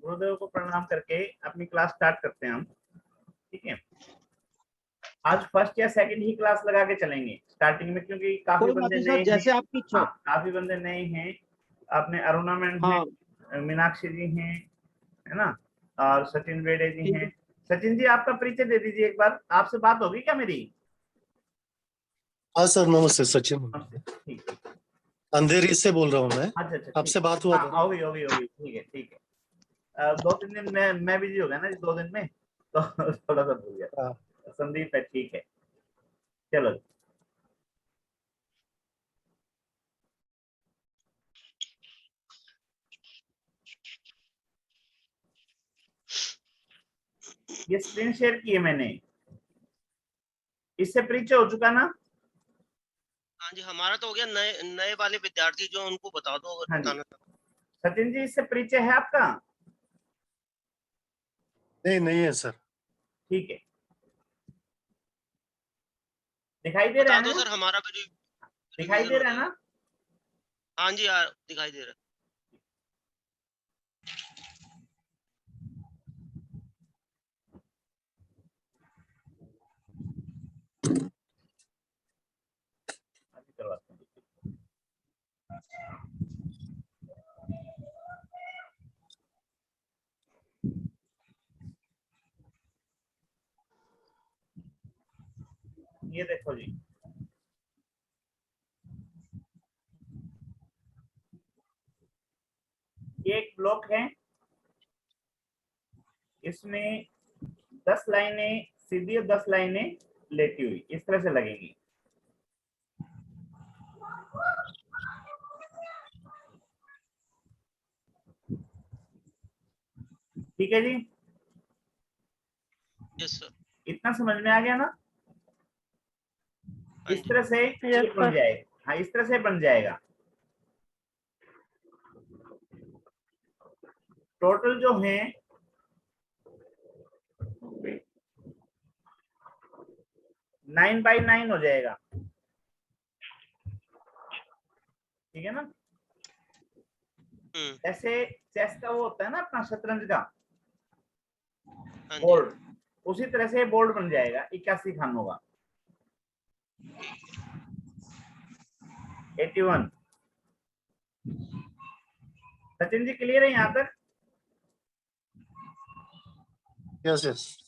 गुरुदेव को प्रणाम करके अपनी क्लास स्टार्ट करते हैं हम। ठीक है, आज फर्स्ट या सेकंड ही क्लास लगा के चलेंगे स्टार्टिंग में, क्योंकि काफी कोई बात बंदे नहीं नए सर, जैसे हैं। आपकी इच्छा हाँ, हो। काफी बंदे नए हैं। अपने अरुणा मैम हाँ हैं, मीनाक्षी जी हैं, है ना, और सचिन बेड़े जी ठीक हैं। है। सचिन जी, आपका परिचय दे दीजिए एक बार। आपसे बात होगी क्या मेरी? हाँ सर, नमस्ते। सचिन नमस्ते। ठीक है। अंधेरी से बोल रहा हूँ मैं। अच्छा अच्छा, आपसे ठीक। बात हुआ हाँ, था ना? होगी होगी होगी। ठीक है ठीक है। 2-3 दिन मैं बिजी हो गया ना, 2 दिन में तो थोड़ा सा भूल गया। हाँ। संदीप है, ठीक है। चलो, ये स्क्रीन शेयर की है मैंने। इससे परिचय हो चुका ना? हाँ जी, हमारा तो हो गया। नए नए वाले विद्यार्थी जो उनको बता दो अगर हाँ जी। बताना। सचिन जी, इससे परिचय है आपका? नहीं, नहीं है सर। ठीक है, दिखाई दे रहा बता है दो ना? सर, हमारा भी दिखाई रिवीजन दे हो रहा है जाएगा। ना? हाँ जी यार, दिखाई दे रहा है। अभी करवाते हैं। ये देखो जी, ये एक ब्लॉक है। इसमें 10 लाइनें सीधी और 10 लाइनें लेटी हुई इस तरह से लगेंगी। ठीक है जी, यस सर। इतना समझ में आ गया ना? हाँ इस जी। तरह से ये बन जाएगा। हाँ, इस तरह से बन जाएगा। टोटल जो है 9x9 हो जाएगा। ठीक है ना? ऐसे चेस का वो होता है ना अपना, शतरंज का हाँ जी। बोर्ड, उसी तरह से बोर्ड बन जाएगा 81 खानों का। 81। सचिन जी, क्लियर है यहाँ तक? Yes yes.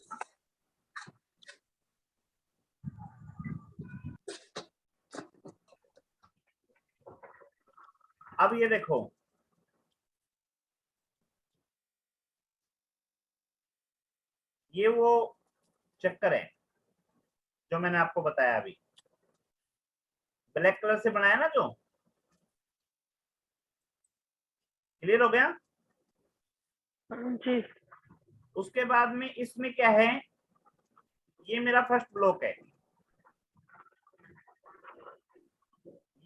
अब ये देखो, ये वो चक्कर है जो मैंने आपको बताया अभी, ब्लैक कलर से बनाया ना जो। क्लियर हो गया? जी। उसके बाद में इसमें क्या है, ये मेरा फर्स्ट ब्लॉक है,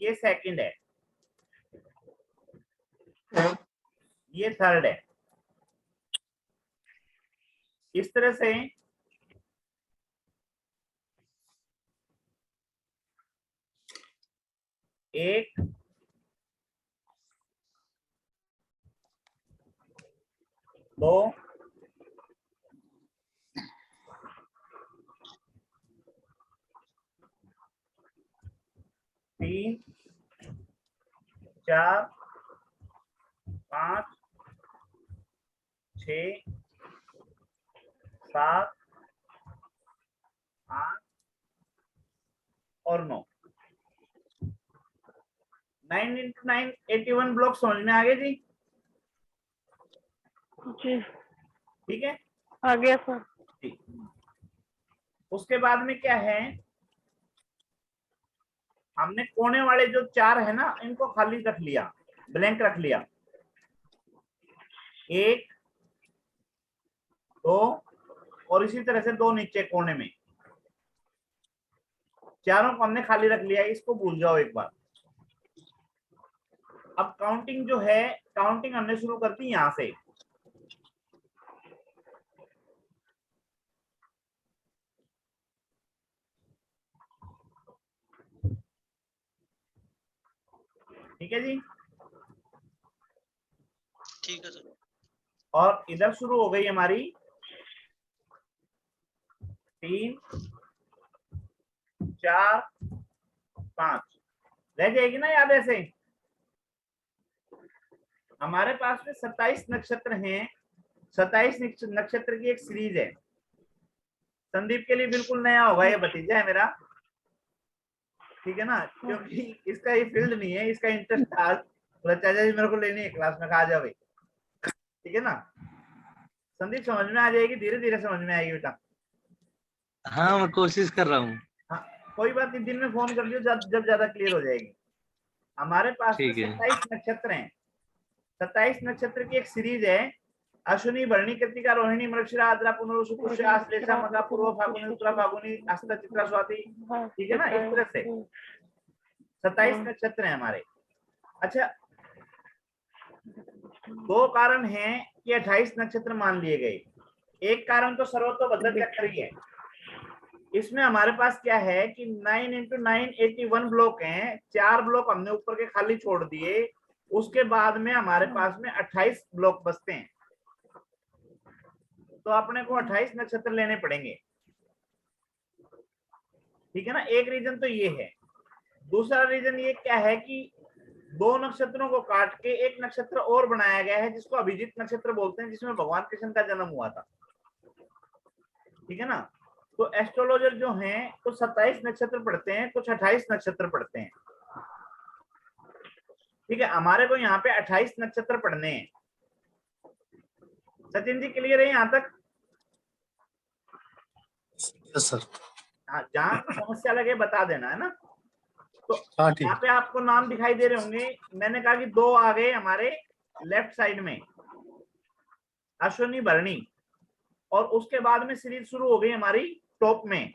ये सेकंड है, ये थर्ड है। इस तरह से एक, दो, तीन, चार, 5, 6, 7, 8 और 9। 9 × 9 81 ब्लॉक समझ में आ गए जी? जी, ठीक है, आ गया सर। ठीक। उसके बाद में क्या है, हमने कोने वाले जो 4 है ना, इनको खाली रख लिया, ब्लैंक रख लिया। 1, 2 और इसी तरह से 2 नीचे कोने में, चारों को हमने खाली रख लिया। इसको भूल जाओ एक बार। अब काउंटिंग जो है, काउंटिंग हमने शुरू कर दी यहां से। ठीक है जी? ठीक है सर। और इधर शुरू हो गई हमारी 3 4 5, रह जाएगी ना याद ऐसे। हमारे पास में 27 नक्षत्र हैं, 27 नक्षत्र की एक सीरीज है। संदीप के लिए बिल्कुल नया होगा, ये भतीजा है मेरा, ठीक है ना, क्योंकि इसका ये फील्ड नहीं है, इसका इंटरेस्ट था। चाचा जी मेरे को लेनी है क्लास में, कहा जा भाई, ठीक है ना। संदीप समझ में आ जाएगी, धीरे धीरे समझ में आएगी बेटा। हाँ मैं कोशिश कर रहा हूँ। हाँ, कोई बात नहीं, दिन में फोन कर लियो जब ज्यादा क्लियर हो जाएगी। हमारे पास में ठीक है। 27 नक्षत्र हैं, 27 नक्षत्र की एक सीरीज है। अश्विनी, भरणी, कृतिका, रोहिणी, मृगशिरा, आद्रा, पुनर्वसु, पुष्य, आश्लेषा, मघा, पूर्व फाल्गुनी, उत्तरा फाल्गुनी, हस्त, चित्रा, स्वाति, ठीक है ना, इस तरह से 27 नक्षत्र हैं हमारे। अच्छा, दो कारण हैं कि 28 नक्षत्र मान लिए गए। एक कारण तो सर्वतोभद्र चक्र ही है। इसमें हमारे पास क्या है कि 9 × 9 81 ब्लॉक हैं, 4 ब्लॉक हमने ऊपर के खाली छोड़ दिए, उसके बाद में हमारे पास में 28 ब्लॉक बचते हैं। तो अपने को 28 नक्षत्र लेने पड़ेंगे, ठीक है ना। एक रीजन तो ये है। दूसरा रीजन ये क्या है कि 2 नक्षत्रों को काट के एक नक्षत्र और बनाया गया है, जिसको अभिजीत नक्षत्र बोलते हैं, जिसमें भगवान कृष्ण का जन्म हुआ था, ठीक है ना। तो एस्ट्रोलॉजर जो हैं तो 27 नक्षत्र पढ़ते हैं, कुछ 28 नक्षत्र पढ़ते हैं, ठीक है। हमारे को यहाँ पे 28 नक्षत्र पढ़ने हैं। सचिन जी क्लियर है यहाँ तक? Yes sir. हाँ, जहाँ समस्या लगे बता देना, है ना। तो हाँ ठीक। यहाँ पे आपको नाम दिखाई दे रहे होंगे। मैंने कहा कि 2 आ गए हमारे लेफ्ट साइड में, अश्विनी, भरणी, और उसके बाद में सीरीज शुरू हो गई हमारी टॉप में,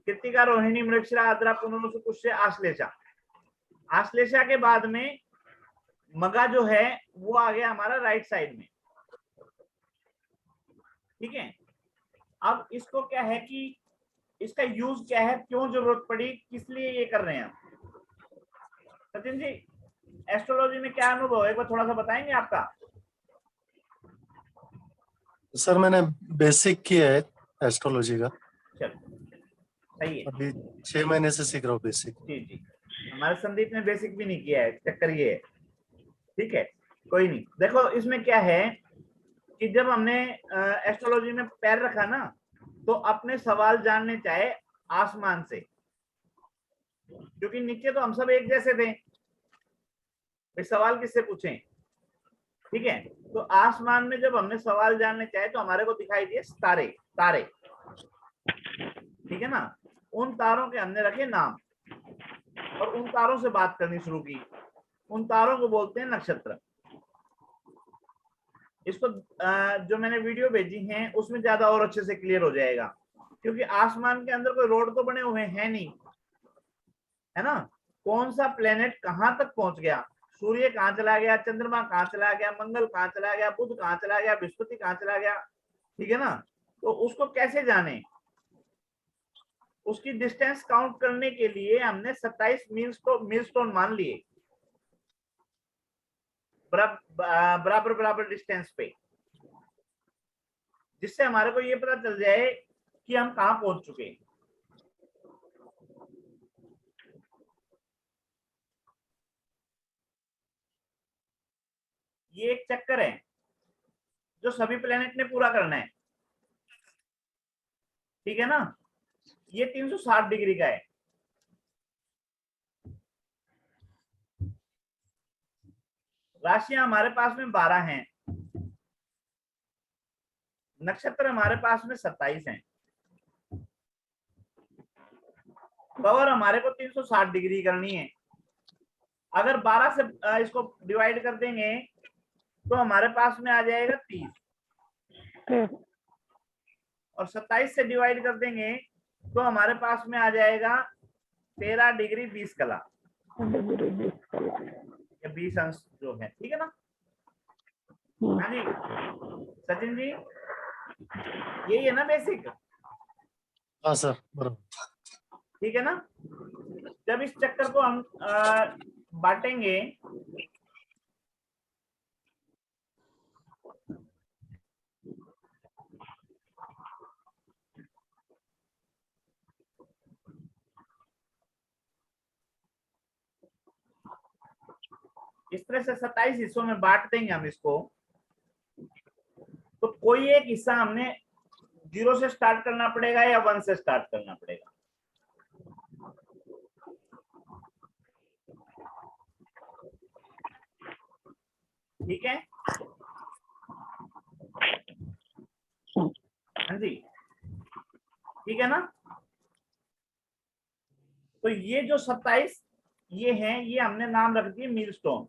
कृतिका, रोहिणी, मृगशिरा, आद्रा, पुनर्वसु, पुष्य, आश्लेषा। आश्लेषा के बाद में मघा जो है वो आ गया हमारा राइट साइड में, ठीक है। अब इसको क्या है कि इसका यूज क्या है, क्यों जरूरत पड़ी, किस लिए ये कर रहे हैं हम। सचिन जी, एस्ट्रोलॉजी में क्या अनुभव है, एक बार थोड़ा सा बताएंगे आपका? सर मैंने बेसिक किया है एस्ट्रोलॉजी का, चलो सही है। अभी 6 महीने से सीख रहा हूँ बेसिक। जी जी, हमारे संदीप ने बेसिक भी नहीं किया है, चक्कर ये है, ठीक है, कोई नहीं। देखो इसमें क्या है कि जब हमने एस्ट्रोलॉजी में पैर रखा ना, तो अपने सवाल जानने चाहे आसमान से, क्योंकि नीचे तो हम सब एक जैसे थे, भाई सवाल किससे पूछें, ठीक है। तो आसमान में जब हमने सवाल जानने चाहे तो हमारे को दिखाई दिए तारे, तारे, ठीक है ना। उन तारों के हमने रखे नाम और उन तारों से बात करनी शुरू की। उन तारों को बोलते हैं नक्षत्र। इसको जो मैंने वीडियो भेजी है उसमें ज्यादा और अच्छे से क्लियर हो जाएगा, क्योंकि आसमान के अंदर कोई रोड तो बने हुए हैं नहीं, है ना। कौन सा प्लेनेट कहां तक पहुंच गया, सूर्य कहां चला गया, चंद्रमा कहां चला गया, मंगल कहां चला गया, बुध कहां चला गया, बृहस्पति कहां चला गया, ठीक है ना। तो उसको कैसे जाने, उसकी डिस्टेंस काउंट करने के लिए हमने 27 मीलस्टोन मान लिए, बराबर बराबर डिस्टेंस पे, जिससे हमारे को ये पता चल जाए कि हम कहां पहुंच चुके हैं। ये एक चक्कर है जो सभी प्लेनेट ने पूरा करना है, ठीक है ना। ये 360 डिग्री का है। राशियां हमारे पास में 12 हैं, नक्षत्र हमारे पास में 27 हैं, कवर हमारे को 360 डिग्री करनी है। अगर 12 से इसको डिवाइड कर देंगे तो हमारे पास में आ जाएगा 30, और 27 से डिवाइड कर देंगे तो हमारे पास में आ जाएगा 13 डिग्री 20 कला या 20 अंश जो है, ठीक है ना। हाँ जी सचिन जी, यही है ना बेसिक? हाँ सर बराबर। ठीक है ना। जब इस चक्कर को हम बांटेंगे इस तरह से 27 हिस्सों में बांट देंगे हम इसको। तो कोई एक हिस्सा हमने 0 से स्टार्ट करना पड़ेगा या 1 से स्टार्ट करना पड़ेगा? ठीक है, हाँ जी, ठीक है ना। तो ये जो 27 ये हैं, ये हमने नाम रख दिए मीलस्टोन।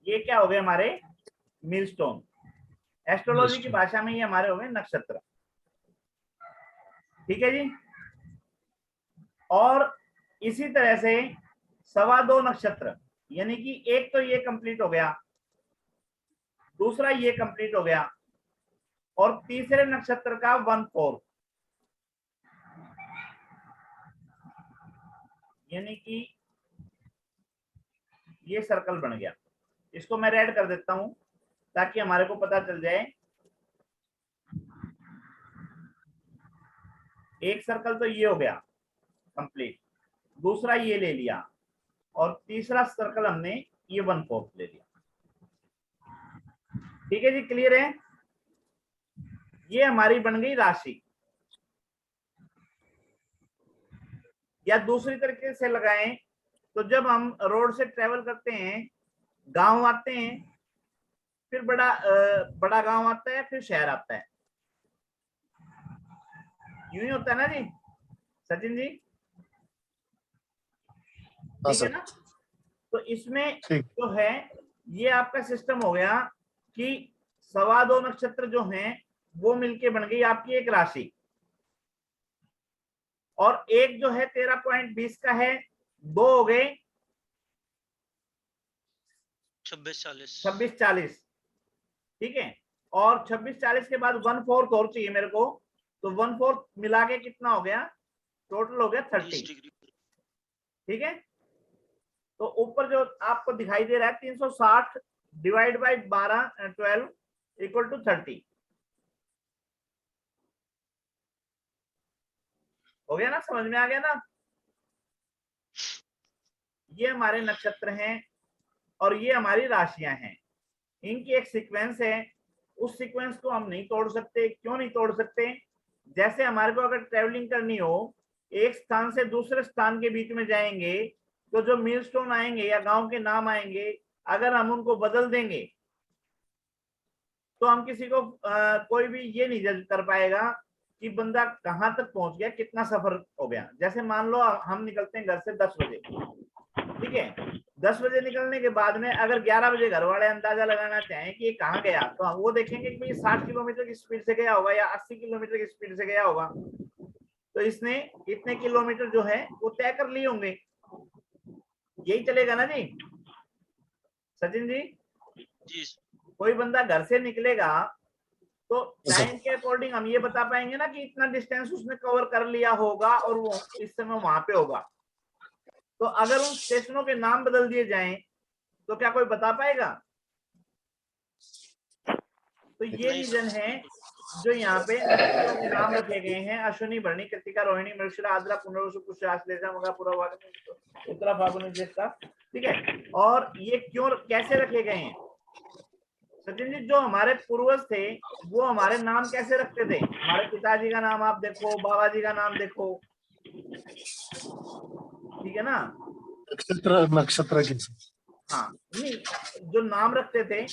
ये क्या हो गए हमारे मीलस्टोन। एस्ट्रोलॉजी की भाषा में ये हमारे हो गए नक्षत्र। ठीक है जी। और इसी तरह से 2.25 नक्षत्र, यानी कि एक तो ये कंप्लीट हो गया, दूसरा ये कंप्लीट हो गया, और तीसरे नक्षत्र का 1/4, यानी कि ये सर्कल बन गया। इसको मैं रेड कर देता हूं ताकि हमारे को पता चल जाए। एक सर्कल तो ये हो गया कंप्लीट, दूसरा ये ले लिया, और तीसरा सर्कल हमने ये 1/4 ले लिया। ठीक है जी, क्लियर है। ये हमारी बन गई राशि। या दूसरी तरीके से लगाएं तो जब हम रोड से ट्रेवल करते हैं, गांव आते हैं, फिर बड़ा गांव आता है, फिर शहर आता है, यूं ही होता है ना जी सचिन जी? ठीक है ना। तो इसमें जो है ये आपका सिस्टम हो गया कि 2.25 नक्षत्र जो हैं वो मिलके बन गई आपकी एक राशि। और एक जो है 13.20 का है, 2 हो गए 26-40। ठीक है, और 26-40 के बाद 1/4 और चाहिए मेरे को, तो 1/4 मिला के कितना हो गया, टोटल हो गया 30। ठीक है, तो ऊपर जो आपको दिखाई दे रहा है 360 डिवाइड बाई 12 इक्वल टू 30 हो गया ना, समझ में आ गया ना। ये हमारे नक्षत्र हैं और ये हमारी राशियां हैं, इनकी एक सीक्वेंस है। उस सीक्वेंस को हम नहीं तोड़ सकते। क्यों नहीं तोड़ सकते? जैसे हमारे को अगर ट्रेवलिंग करनी हो, एक स्थान से दूसरे स्थान के बीच में जाएंगे, तो जो मीलस्टोन आएंगे या गांव के नाम आएंगे, अगर हम उनको बदल देंगे तो हम किसी को कोई भी ये नहीं जज कर पाएगा कि बंदा कहां तक पहुंच गया, कितना सफर हो गया। जैसे मान लो हम निकलते हैं घर से 10 बजे, ठीक है, 10 बजे निकलने के बाद में अगर 11 बजे घर वाले अंदाजा लगाना चाहें कि ये कहाँ गया, तो हम वो देखेंगे कि भाई 60 किलोमीटर की स्पीड से गया होगा या 80 किलोमीटर की स्पीड से गया होगा। तो इसने इतने किलोमीटर जो है वो तय कर लिए होंगे। यही चलेगा ना जी सचिन जी? कोई बंदा घर से निकलेगा तो टाइम के अकॉर्डिंग हम ये बता पाएंगे ना कि इतना डिस्टेंस उसने कवर कर लिया होगा और वो इस समय वहां पे होगा। तो अगर उन स्टेशनों के नाम बदल दिए जाएं तो क्या कोई बता पाएगा? तो ये रीजन है जो यहाँ पे नक्षत्रों के नाम रखे गए हैं। अश्विनी, भरणी, कृतिका, रोहिणी, मृगशिरा, आद्रा, पुनर्वसु, पुष्य, आश्लेषा, मघा, पूर्वा, उत्तरा, फाल्गुनी, ज्येष्ठा। ठीक है, और ये क्यों कैसे रखे गए हैं सचिन जी? जो हमारे पूर्वज थे वो हमारे नाम कैसे रखते थे? हमारे पिताजी का नाम आप देखो, बाबा जी का नाम देखो, ठीक है ना। नक्षत्र की, हाँ, नहीं, जो नाम रखते थे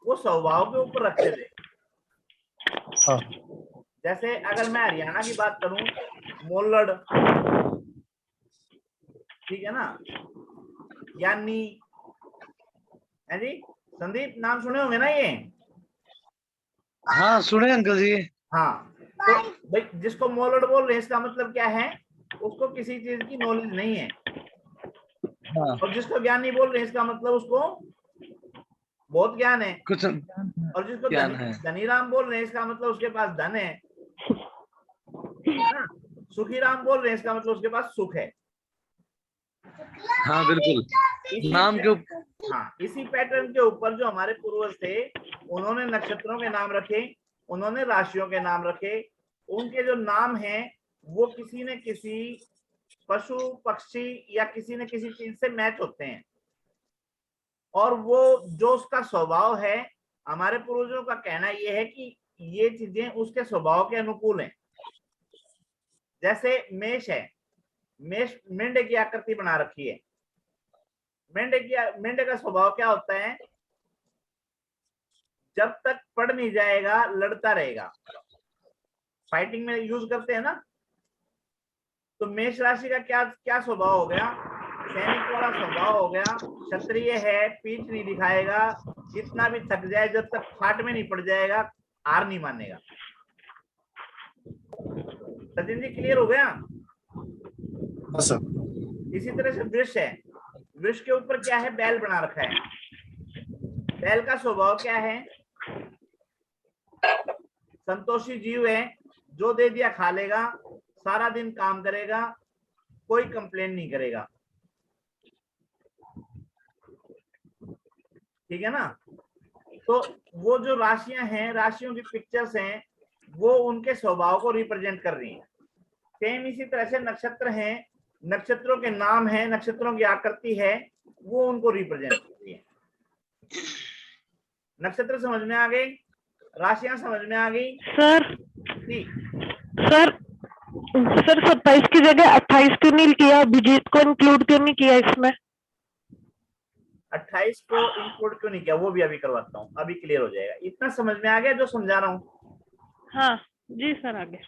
वो स्वभाव के ऊपर रखते थे। हाँ। जैसे अगर मैं हरियाणा की बात करूं, मोल्लड़, ठीक है ना, यानी है जी। संदीप, नाम सुने होंगे ना ये? हाँ सुने अंकल जी। हाँ, तो भाई जिसको मोल्लड़ बोल रहे हैं इसका मतलब क्या है? उसको किसी चीज की नॉलेज नहीं है। हाँ। और जिसको ज्ञान नहीं बोल रहे हैं इसका मतलब उसको बहुत ज्ञान है। कुछ और जिसको ज्ञान है। धनीराम बोल रहे हैं इसका मतलब उसके पास धन है ना। सुखीराम बोल रहे हैं इसका मतलब उसके पास सुख है। हाँ बिल्कुल, नाम के हाँ, इसी पैटर्न के ऊपर जो हमारे पूर्वज थे उन्होंने नक्षत्रों के नाम रखे, उन्होंने राशियों के नाम रखे। उनके जो नाम हैं वो किसी न किसी पशु पक्षी या किसी न किसी चीज से मैच होते हैं, और वो जो उसका स्वभाव है, हमारे पूर्वजों का कहना यह है कि ये चीजें उसके स्वभाव के अनुकूल हैं। जैसे मेष है, मेष मेंढे की आकृति बना रखी है। मेंढे का स्वभाव क्या होता है? जब तक पड़ नहीं जाएगा लड़ता रहेगा। फाइटिंग में यूज करते हैं ना। तो मेष राशि का क्या क्या स्वभाव हो गया? सैनिक वाला स्वभाव हो गया। क्षत्रिय है, पीठ नहीं दिखाएगा, जितना भी थक जाए जब तक फाट में नहीं पड़ जाएगा हार नहीं मानेगा। सचिन जी क्लियर हो गया? हाँ सर। इसी तरह से वृष है, वृष के ऊपर क्या है? बैल बना रखा है। बैल का स्वभाव क्या है? संतोषी जीव है, जो दे दिया खा लेगा, सारा दिन काम करेगा, कोई कंप्लेन नहीं करेगा। ठीक है ना? तो वो जो राशियां हैं, राशियों की पिक्चर्स हैं, वो उनके स्वभाव को रिप्रेजेंट कर रही हैं। सेम इसी तरह से नक्षत्र हैं, नक्षत्रों के नाम हैं, नक्षत्रों की आकृति है, वो उनको रिप्रेजेंट करती है। नक्षत्र समझ में आ गई? राशियां समझ में आ गई? सर जी सर सर 27 की जगह 28 क्यों नहीं किया? अभिजीत को इंक्लूड क्यों नहीं किया इसमें? 28 को इंक्लूड क्यों नहीं किया? वो भी अभी करवाता हूँ, अभी क्लियर हो जाएगा। इतना समझ में आ गया जो समझा रहा हूँ? हाँ जी सर, आगे।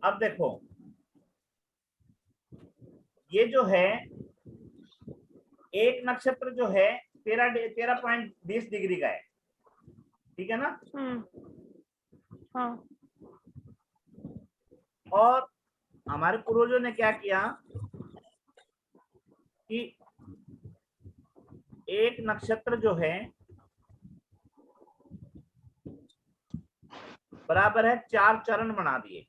अब देखो, ये जो है एक नक्षत्र जो है 13.20 डिग्री का है। ठीक है ना? हाँ। और हमारे पूर्वजों ने क्या किया कि एक नक्षत्र जो है बराबर है 4 चरण बना दिए,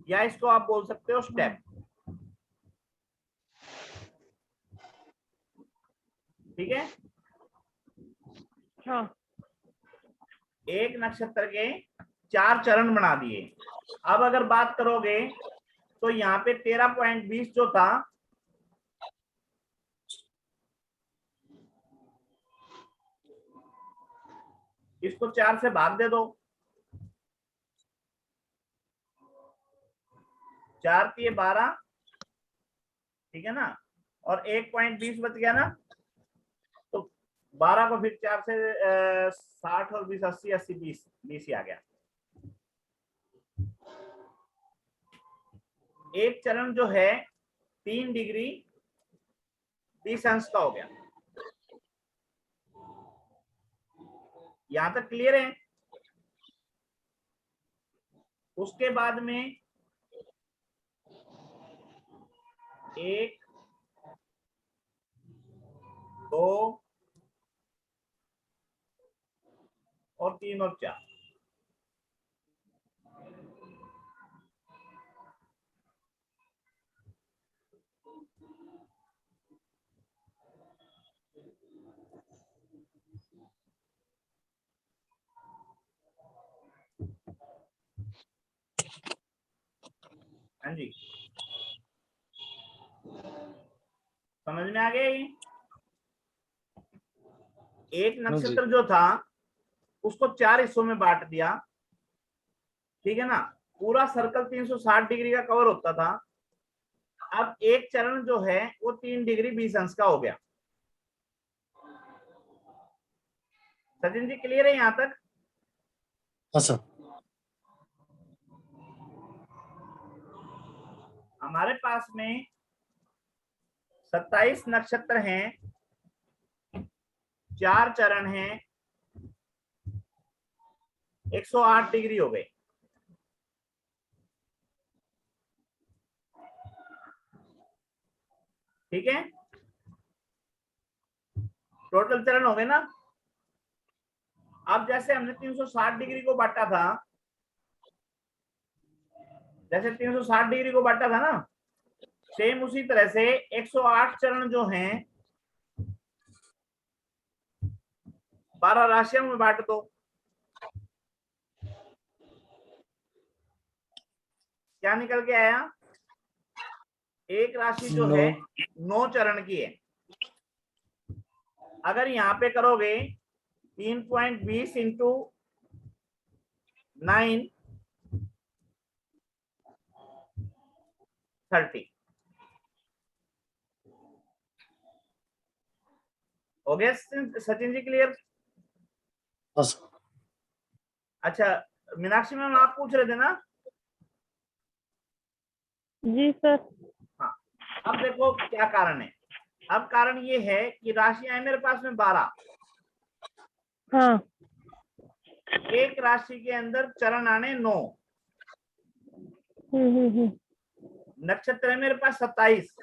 या इसको आप बोल सकते हो स्टेप। ठीक है? हाँ। एक नक्षत्र के 4 चरण बना दिए। अब अगर बात करोगे तो यहाँ पे 13.20 जो था, इसको 4 से भाग दे दो। 4 3 12, ठीक है ना? और 1.20 बच गया ना? तो 12 को फिर 4 से 60 और 20 80 80 20 ही आ गया। एक चरण जो है 3 डिग्री 20 अंश का हो गया। यहां तक क्लियर है? उसके बाद में 1 2 और 3 और 4। हाँ जी, समझ में आ गया? ये एक नक्षत्र जो था उसको 4 हिस्सों में बांट दिया। ठीक है ना? पूरा सर्कल 360 डिग्री का कवर होता था। अब एक चरण जो है वो 3 डिग्री 20 अंश का हो गया। सचिन जी क्लियर है यहां तक? हाँ सर। हमारे पास में 27 नक्षत्र हैं, 4 चरण हैं, 108 डिग्री हो गए। ठीक है? टोटल चरण हो गए ना? अब जैसे हमने 360 डिग्री को बांटा था, जैसे 360 डिग्री को बांटा था ना, सेम उसी तरह से 108 चरण जो हैं 12 राशियों में बांट दो। क्या निकल के आया? एक राशि जो है 9 चरण की है। अगर यहाँ पे करोगे 3.20 इंटू 9 30 हो गया। सचिन जी क्लियर? हाँ सर। अच्छा मीनाक्षी मैम आप पूछ रहे थे ना? जी सर। हाँ, अब देखो क्या कारण है। अब कारण ये है कि राशियां है मेरे पास में 12। हाँ। एक राशि के अंदर चरण आने 9। नक्षत्र है मेरे पास 27।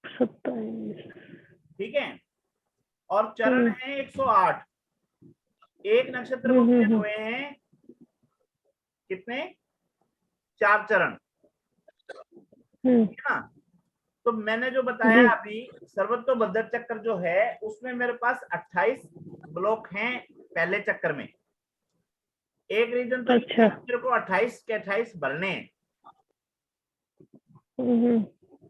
27। ठीक है, और चरण है 108। एक नक्षत्र को मिले हुए हैं कितने? 4 चरण, ठीक है ना? तो मैंने जो बताया अभी सर्वतोभद्र चक्र जो है उसमें मेरे पास 28 ब्लॉक हैं पहले चक्र में। एक रीजन तो अच्छा। मेरे को 28 के 28 भरने हैं।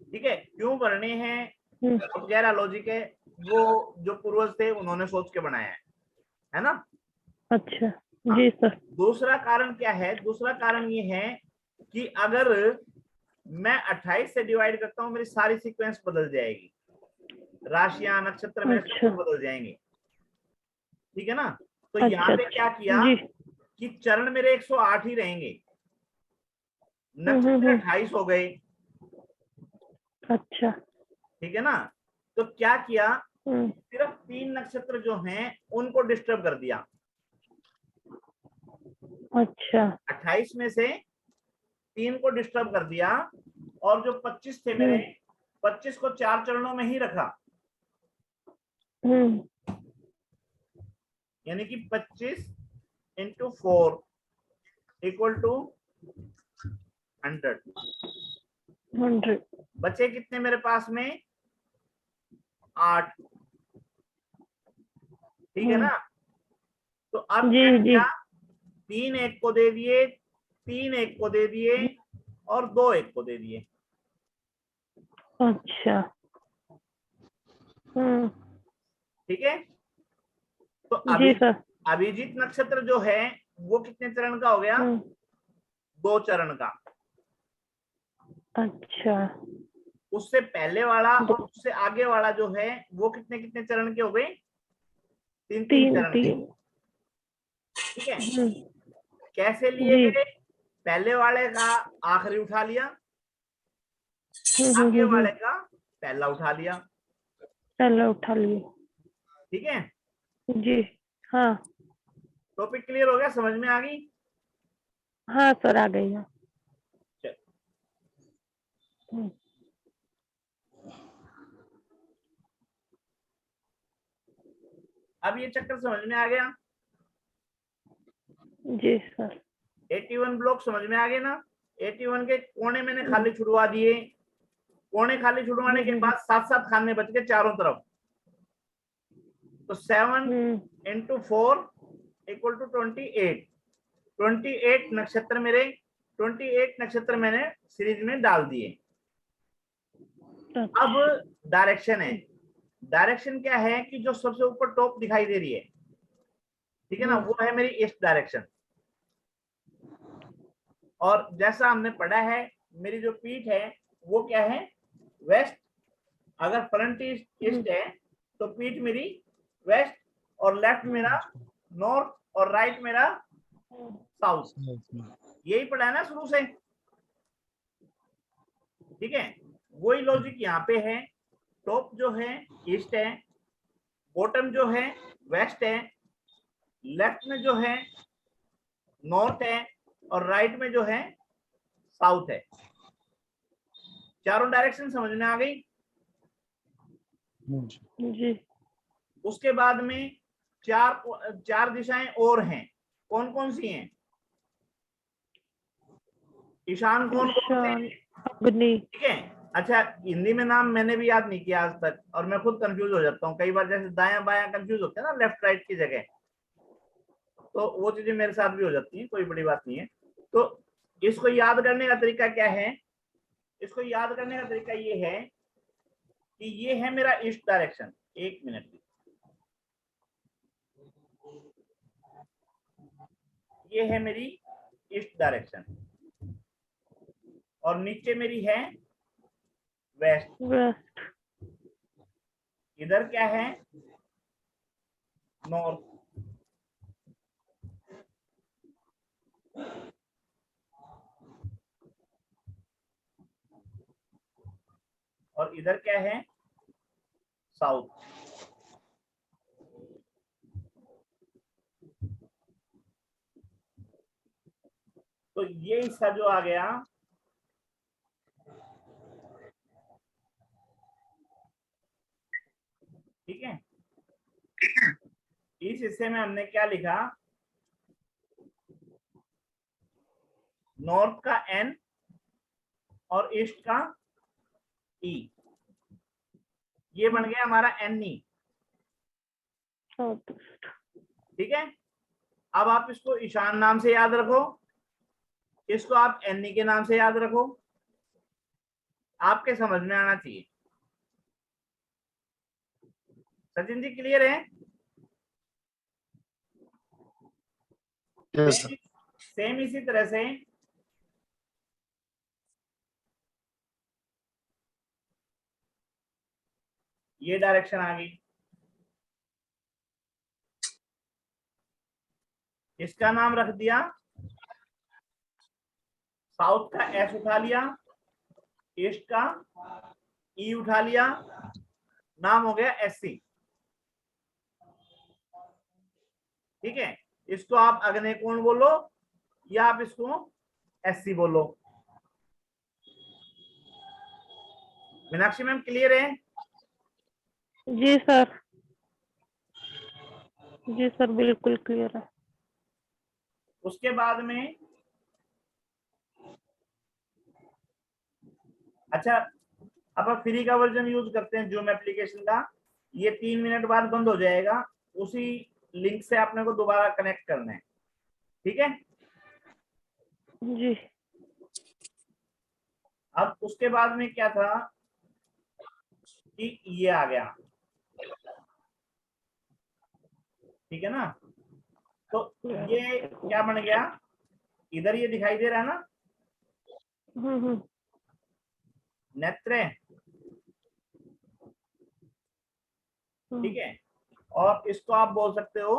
ठीक है, क्यों भरने हैं? गहरा लॉजिक है, वो जो पूर्वज थे उन्होंने सोच के बनाया है ना? अच्छा जी सर। दूसरा कारण क्या है? दूसरा कारण ये है कि अगर मैं 28 से डिवाइड करता हूं मेरी सारी सीक्वेंस बदल जाएगी, राशियां नक्षत्र मेरे सब कुछ बदल जाएंगे। ठीक है ना? तो यहाँ पे क्या किया कि चरण मेरे 108 ही रहेंगे, नक्षत्र 28 हो गए। अच्छा। ठीक है ना? तो क्या किया, सिर्फ 3 नक्षत्र जो हैं उनको डिस्टर्ब कर दिया। अच्छा। 28 में से 3 को डिस्टर्ब कर दिया, और जो 25 थे मेरे 25 को 4 चरणों में ही रखा। यानी कि 25 इंटू 4 इक्वल टू 100। बचे कितने मेरे पास में? 8। ठीक है ना? तो अब क्या किया, 3 एक को दे दिए, 3 एक को दे दिए, और 2 एक को दे दिए। अच्छा। ठीक है, तो अभिजीत नक्षत्र जो है वो कितने चरण का हो गया? 2 चरण का। अच्छा। उससे पहले वाला और उससे आगे वाला जो है वो कितने कितने चरण के हो गए? 3 चरण के। ठीक है, कैसे लिए गए? पहले वाले का आखिरी उठा लिया, आगे वाले का पहला उठा लिया। ठीक है जी। हाँ। टॉपिक क्लियर हो गया? समझ में आ गई? हाँ सर आ गई है। अब ये चक्कर समझ में आ गया? जी सर। 81 ब्लॉक समझ में आ गए ना? 81 के कोने मैंने खाली छुड़वा दिए। कोने खाली छुड़वाने के बाद 7-7 खाने बच गए चारों तरफ। तो 7 इंटू 4 इक्वल टू 28। 28 नक्षत्र मेरे 28 नक्षत्र मैंने सीरीज में डाल दिए। अब डायरेक्शन है। डायरेक्शन क्या है कि जो सबसे ऊपर टॉप दिखाई दे रही है, ठीक है ना, वो है मेरी ईस्ट डायरेक्शन। और जैसा हमने पढ़ा है मेरी जो पीठ है वो क्या है? वेस्ट। अगर फ्रंट ईस्ट है तो पीठ मेरी वेस्ट, और लेफ्ट मेरा नॉर्थ, और राइट मेरा साउथ। यही पढ़ा है ना शुरू से? ठीक है, वही लॉजिक यहाँ पे है। टॉप जो है ईस्ट है, बॉटम जो है वेस्ट है, लेफ्ट में जो है नॉर्थ है, और राइट में जो है साउथ है। चारों डायरेक्शन समझ में आ गई? जी। उसके बाद में चार दिशाएं और हैं। कौन कौन सी हैं? ईशान कौन कौन से हैं? अग्नि। ठीक है, अच्छा, हिंदी में नाम मैंने भी याद नहीं किया आज तक, और मैं खुद कंफ्यूज हो जाता हूँ कई बार, जैसे दायां बायां कंफ्यूज होते हैं ना, लेफ्ट राइट की जगह, तो वो चीजें मेरे साथ भी हो जाती हैं, कोई बड़ी बात नहीं है। तो इसको याद करने का तरीका क्या है? इसको याद करने का तरीका ये है कि ये है मेरा ईस्ट डायरेक्शन। एक मिनट, ये है मेरी ईस्ट डायरेक्शन, और नीचे मेरी है वेस्ट। वेस्ट। इधर क्या है? नॉर्थ। और इधर क्या है? साउथ। तो ये हिस्सा जो आ गया, ठीक है, इस हिस्से में हमने क्या लिखा? नॉर्थ का एन और ईस्ट का ई, ये बन गया हमारा एन ई। साउथ। ठीक है, अब आप इसको ईशान नाम से याद रखो, इसको आप एन ई के नाम से याद रखो, आपके समझ में आना चाहिए। सचिन जी क्लियर है? Yes sir. सेम इसी तरह से ये डायरेक्शन आ गई, इसका नाम रख दिया, साउथ का एस उठा लिया, ईस्ट का ई उठा लिया, नाम हो गया एससी। ठीक है, इसको आप अग्नि कोण बोलो या आप इसको एससी बोलो। मीनाक्षी मैम क्लियर है? जी सर, जी सर, बिल्कुल क्लियर है। उसके बाद में अच्छा, अब आप फ्री का वर्जन यूज करते हैं जूम एप्लीकेशन का, ये 3 मिनट बाद बंद हो जाएगा, उसी लिंक से आपने को दोबारा कनेक्ट करना है। ठीक है, जी। अब उसके बाद में क्या था कि ये आ गया, ठीक है ना, तो ये क्या बन गया? इधर ये दिखाई दे रहा है ना, नेत्र। ठीक है, और इसको आप बोल सकते हो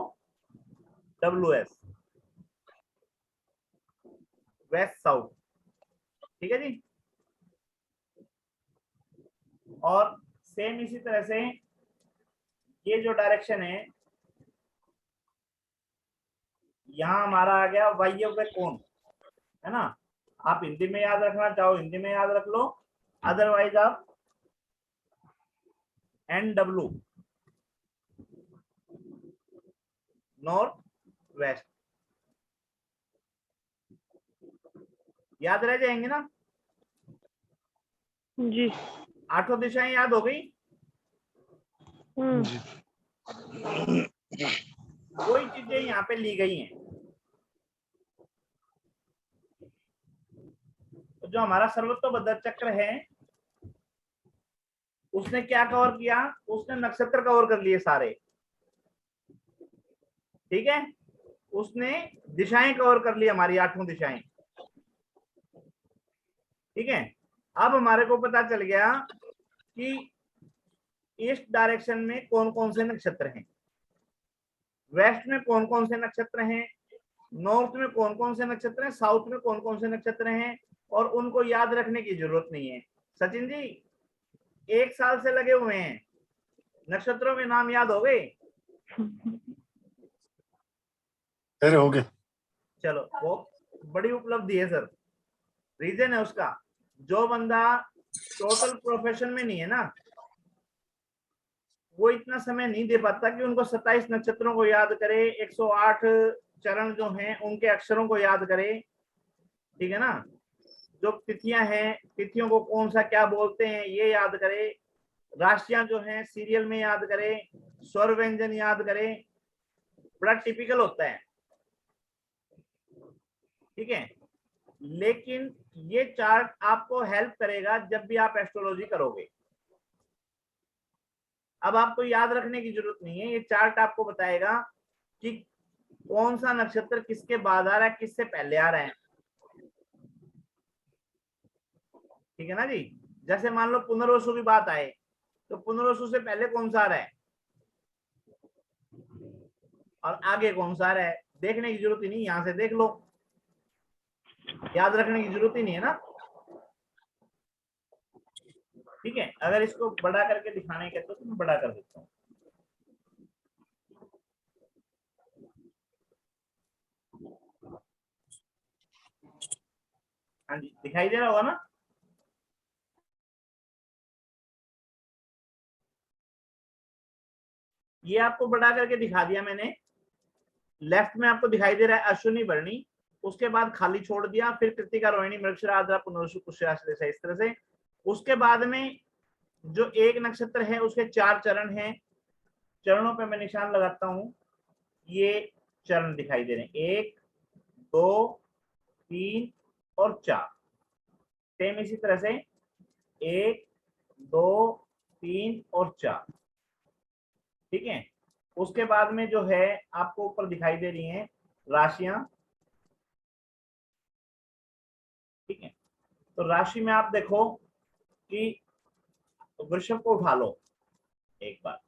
WS, वेस्ट साउथ। ठीक है जी, और सेम इसी तरह से ये जो डायरेक्शन है, यहाँ हमारा आ गया वायव्य कोण, है ना। आप हिंदी में याद रखना चाहो हिंदी में याद रख लो, अदरवाइज आप NW, नॉर्थ वेस्ट, याद रह जाएंगे ना। जी। 8 दिशाएं याद हो गई। कोई चीजें यहाँ पे ली गई हैं, तो जो हमारा सर्वतोभद्र चक्र है उसने क्या कवर किया? उसने नक्षत्र कवर कर लिए सारे। ठीक है, उसने दिशाएं कवर कर ली, हमारी 8 दिशाएं। ठीक है, अब हमारे को पता चल गया कि ईस्ट डायरेक्शन में कौन कौन से नक्षत्र हैं, वेस्ट में कौन कौन से नक्षत्र हैं, नॉर्थ में कौन कौन से नक्षत्र हैं, साउथ में कौन कौन से नक्षत्र हैं, और उनको याद रखने की जरूरत नहीं है। सचिन जी 1 साल से लगे हुए हैं, नक्षत्रों के नाम याद हो गए? अरे हो गए। चलो, वो बड़ी उपलब्धि है सर। रीजन है उसका, जो बंदा टोटल प्रोफेशन में नहीं है ना, वो इतना समय नहीं दे पाता कि उनको 27 नक्षत्रों को याद करे, 108 चरण जो हैं उनके अक्षरों को याद करे। ठीक है ना, जो तिथियां हैं, तिथियों को कौन सा क्या बोलते हैं ये याद करें, राशियां जो हैं सीरियल में याद करें, स्वर व्यंजन याद करें, बड़ा टिपिकल होता है, ठीक है। लेकिन ये चार्ट आपको हेल्प करेगा जब भी आप एस्ट्रोलॉजी करोगे। अब आपको याद रखने की जरूरत नहीं है, ये चार्ट आपको बताएगा कि कौन सा नक्षत्र किसके बाद आ रहा है, किससे पहले आ रहा है, ठीक है ना जी। जैसे मान लो पुनर्वसु की बात आए तो पुनर्वसु से पहले कौन सा आ रहा है और आगे कौन सा आ रहा है, देखने की जरूरत ही नहीं, यहां से देख लो, याद रखने की जरूरत ही नहीं है ना, ठीक है। अगर इसको बड़ा करके दिखाने के तो मैं बड़ा कर देता हूँ। हाँ जी, दिखाई दे रहा होगा ना। ये आपको बड़ा करके दिखा दिया मैंने। लेफ्ट में आपको दिखाई दे रहा है अश्विनी भरणी, उसके बाद खाली छोड़ दिया, फिर कृतिका रोहिणी मृगशिरा आद्रा पुनर्वसु पुष्य आश्लेषा, इस तरह से। उसके बाद में जो एक नक्षत्र है उसके 4 चरण हैं, चरणों पे मैं निशान लगाता हूं, ये चरण दिखाई दे रहे हैं, 1 2 3 और 4। सेम इसी तरह से 1 2 3 और 4, ठीक है। उसके बाद में जो है आपको ऊपर दिखाई दे रही हैं राशियां, ठीक है। तो राशि में आप देखो कि वृषभ को उठा लो एक बार,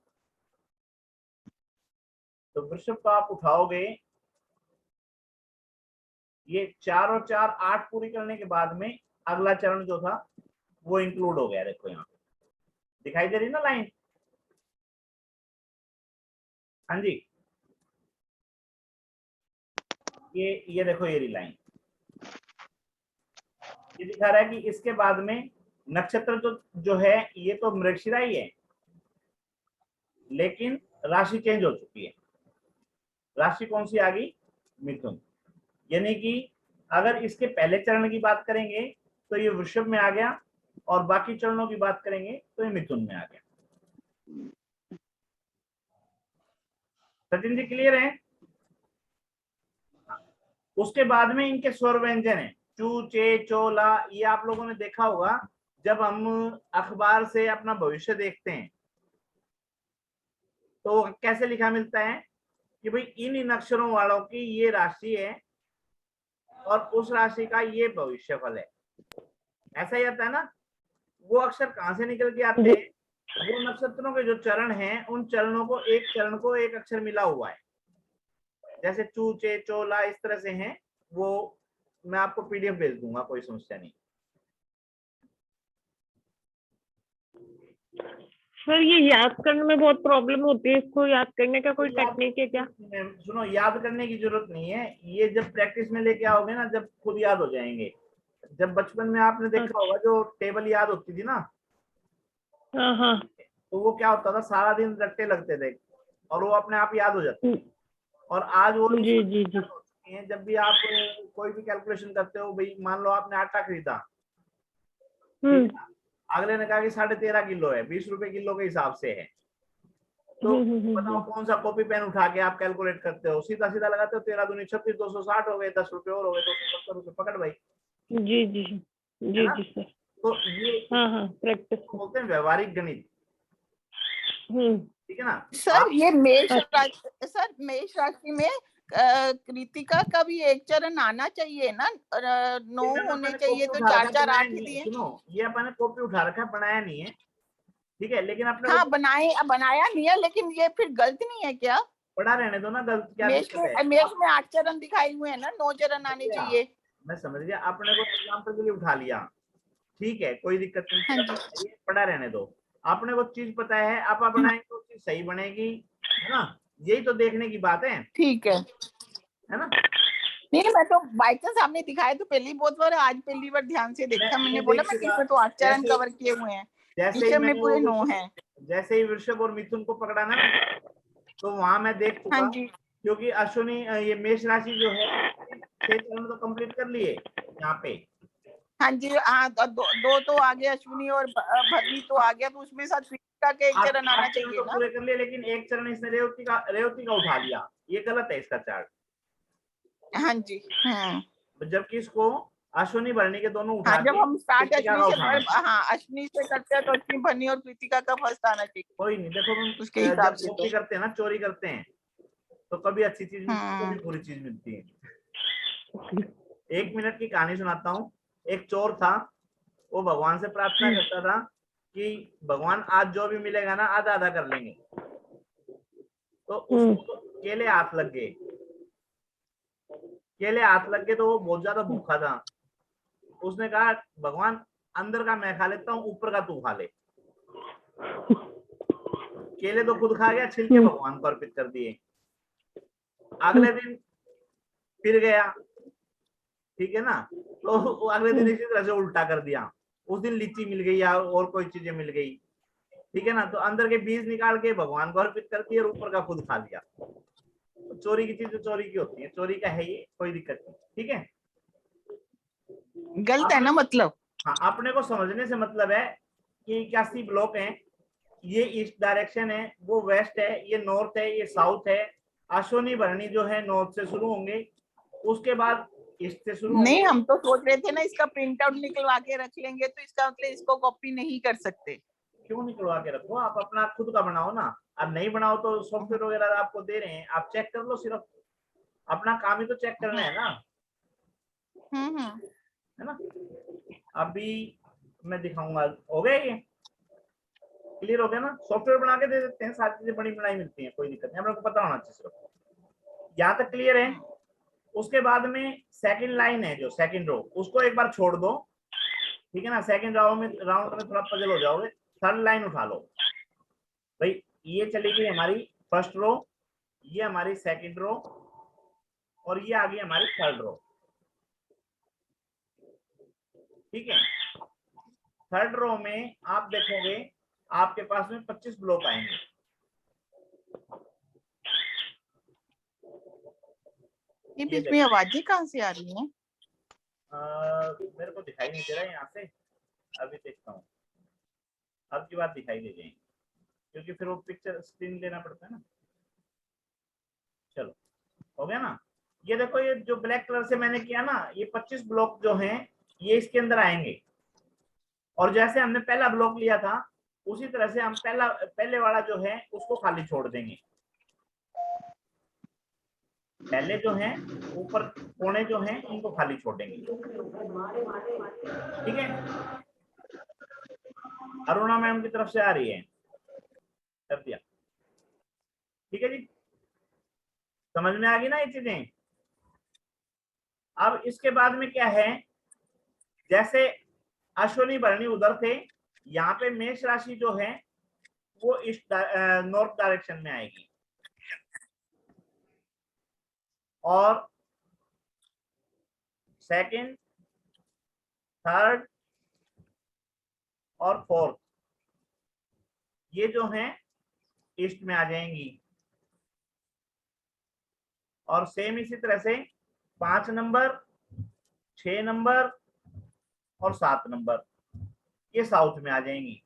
तो वृषभ को आप उठाओगे, ये 4 और 4 8 पूरी करने के बाद में अगला चरण जो था वो इंक्लूड हो गया, देखो यहाँ पे दिखाई दे रही ना लाइन, हाँ जी, ये देखो ये लाइन, ये दिखा रहा है कि इसके बाद में नक्षत्र जो है ये तो मृगशिरा ही है, लेकिन राशि चेंज हो चुकी है। राशि कौन सी आ गई, मिथुन। यानी कि अगर इसके पहले चरण की बात करेंगे तो ये वृषभ में आ गया, और बाकी चरणों की बात करेंगे तो ये मिथुन में आ गया। सचिन जी क्लियर है। उसके बाद में इनके स्वर व्यंजन है, चू चे चो ला, ये आप लोगों ने देखा होगा जब हम अखबार से अपना भविष्य देखते हैं तो कैसे लिखा मिलता है कि भाई इन अक्षरों वालों की ये राशि है और उस राशि का ये भविष्यफल है, ऐसा ही आता है ना। वो अक्षर कहां से निकल के आते हैं, वो नक्षत्रों के जो चरण हैं उन चरणों को, एक चरण को एक अक्षर मिला हुआ है, जैसे चू चे चो ला इस तरह से हैं वो। मैं आपको पीडीएफ भेज दूंगा, कोई समस्या नहीं। सर ये याद करने में बहुत प्रॉब्लम होती है, इसको याद करने का कोई टेक्निक है क्या? सुनो, याद करने की जरूरत नहीं है, ये जब प्रैक्टिस में लेके आओगे ना जब खुद याद हो जाएंगे। जब बचपन में आपने देखा होगा जो टेबल याद होती थी ना, हाँ हाँ, तो वो क्या होता था, सारा दिन रट्टे लगते थे और वो अपने आप याद हो जाते थे। और आज वो जी जी जी, हैं, जब भी आप कोई भी कैलकुलेशन करते हो, भाई मान लो आपने आटा खरीदा, ठीक है, अगले ने कहा कि 13.5 किलो है, 20 रुपए किलो के हिसाब से है, तो बताओ कौन सा कॉपी पेन उठा के आप कैलकुलेट करते हो, सीधा सीधा लगाते हो, 13 दूनी 26, 260 हो गए, 10 रुपए और हो गए, 270 रुपए, पकड़ भाई। जी जी जी जी सर। तो ये हाँ हाँ, प्रैक्टिस बोलते हैं व्यवहारिक गणित, ठीक है ना। सर ये मेष राशि, सर मेष राशि में कृतिका का भी एक चरण आना चाहिए ना, 9 होने चाहिए, तो 4 4 8 ही दिए। सुनो, ये अपन ने कॉपी उठा रखा है, बनाया नहीं है, ठीक है, लेकिन अपने हाँ बनाया नहीं है, लेकिन ये फिर गलत नहीं है क्या? पढ़ा रहने दो ना, गलत क्या मेष में 8 चरण दिखाए हुए हैं ना, 9 चरण आने चाहिए। मैं समझ गया, आपने को एग्जाम्पल के लिए उठा लिया, ठीक है, कोई दिक्कत नहीं, पढ़ा रहने दो। आपने वो चीज पता है, आप बनाएंगे तो चीज सही बनेगी, है ना, यही तो देखने की बात है, ठीक है ना। नहीं, मैं तो बाई चांस आपने दिखाया तो पहली बहुत बार, आज पहली बार ध्यान से देखा, मैंने बोला मैं किसमें तो 8 चरण कवर किए हुए हैं, जैसे में पूरे 9 हैं। जैसे ही वृषभ और मिथुन को पकड़ा ना, तो वहां मैं देख चुका, हाँ जी, क्योंकि अश्विनी ये मेष राशि जो है 6 चरण तो कंप्लीट कर लिए यहाँ पे, हाँ जी, हाँ, दो तो आ गया, अश्विनी और भरनी तो आ गया, तो उसमें साथ कृतिका के एक चरण आना आठ चरण चाहिए तो ना। पूरे कर लिए, लेकिन एक चरण इसने रेवती का उठा लिया, ये गलत है इसका चार्ट। हाँ जी, जबकि इसको अश्विनी भरणी के दोनों उठा हाँ, जब के हम स्टार्ट कृतिका अश्विनी का से उठाना चाहिए। हाँ, अश्विनी से करते हैं तो अश्विनी, भरनी और कृतिका का फर्स्ट आना चाहिए कोई नहीं, देखो हम उसके हिसाब जब से। कॉपी तो करते हैं ना, चोरी करते हैं, तो कभी अच्छी चीज मिलती है, कभी हम्म, बुरी चीज मिलती है। 1 मिनट की कहानी सुनाता हूँ। एक चोर था, वो भगवान से प्रार्थना करता था कि भगवान आज जो भी मिलेगा ना आधा आधा कर लेंगे। तो उसको केले हाथ लग गए, तो वो बहुत ज्यादा भूखा था। उसने कहा भगवान अंदर का मैं खा लेता हूँ, ऊपर का तू खा ले। केले तो खुद खा गया, छिलके भगवान को अर्पित कर दिए। अगले दिन फिर गया, ठीक है ना, तो अगले दिन इसी तरह से उल्टा कर दिया। उस दिन लीची मिल गई या और कोई चीजें मिल गई, ठीक है ना, तो अंदर के बीज निकाल के भगवान को अर्पित कर दिए और ऊपर का खुद खा लिया। तो चोरी की चीज तो चोरी की होती है, चोरी का है ये, कोई दिक्कत नहीं, ठीक है। गलत है ना मतलब। हाँ, अपने को समझने से मतलब है कि 81 ब्लॉक हैं, ये ईस्ट डायरेक्शन है, वो वेस्ट है, ये नॉर्थ है, ये साउथ है। अश्विनी भरणी जो है नॉर्थ से शुरू होंगे, उसके बाद ईस्ट से शुरू होंगे। नहीं, हम तो सोच रहे थे ना इसका प्रिंट आउट निकलवा के रख लेंगे, तो इसका मतलब इसको कॉपी नहीं कर सकते। क्यों निकलवा के रखो, आप अपना खुद का बनाओ ना। अब नहीं बनाओ तो सॉफ्टवेयर वगैरह आपको दे रहे हैं, आप चेक कर लो, सिर्फ अपना काम ही तो चेक करना है ना, है ना। अभी मैं दिखाऊंगा, हो गया ये क्लियर हो गया ना। सॉफ्टवेयर बना के दे देते हैं, सारी चीजें बड़ी बनाई मिलती हैं, कोई दिक्कत नहीं, हम लोग को पता होना चाहिए सिर्फ। यहाँ तक क्लियर है। उसके बाद में सेकंड लाइन है जो सेकंड रो, उसको एक बार छोड़ दो, ठीक है ना। सेकंड राउंड में थोड़ा पजल हो जाओगे। थर्ड लाइन उठा लो भाई, ये चली गई हमारी फर्स्ट रो, ये हमारी सेकंड रो, और ये आ गई हमारी थर्ड रो, ठीक है। थर्ड रो में आप देखोगे आपके पास में 25 ब्लॉक आएंगे। ये बीच में आवाजें कहाँ से आ रही हैं? मेरे को दिखाई नहीं दे रहा है यहाँ से, अभी देखता हूँ। अब की बात दिखाई दे जाएंगी, क्योंकि फिर वो पिक्चर स्क्रीन लेना पड़ता है ना। चलो, हो गया ना। ये देखो, ये जो ब्लैक कलर से मैंने किया ना, ये 25 ब्लॉक जो हैं ये इसके अंदर आएंगे। और जैसे हमने पहला ब्लॉक लिया था, उसी तरह से हम पहले वाला जो है उसको खाली छोड़ देंगे। पहले जो है ऊपर कोने जो हैं इनको खाली छोड़ेंगे, ठीक है। अरुणा मैम की तरफ से आ रही है, कर दिया, ठीक है जी। समझ में आ गई ना ये चीजें। अब इसके बाद में क्या है, जैसे अश्विनी भरणी उधर थे, यहाँ पे मेष राशि जो है वो ईस्ट नॉर्थ डायरेक्शन में आएगी, और सेकंड, थर्ड और फोर्थ ये जो हैं ईस्ट में आ जाएंगी। और सेम इसी तरह से 5 नंबर, 6 नंबर और 7 नंबर ये साउथ में आ जाएंगी,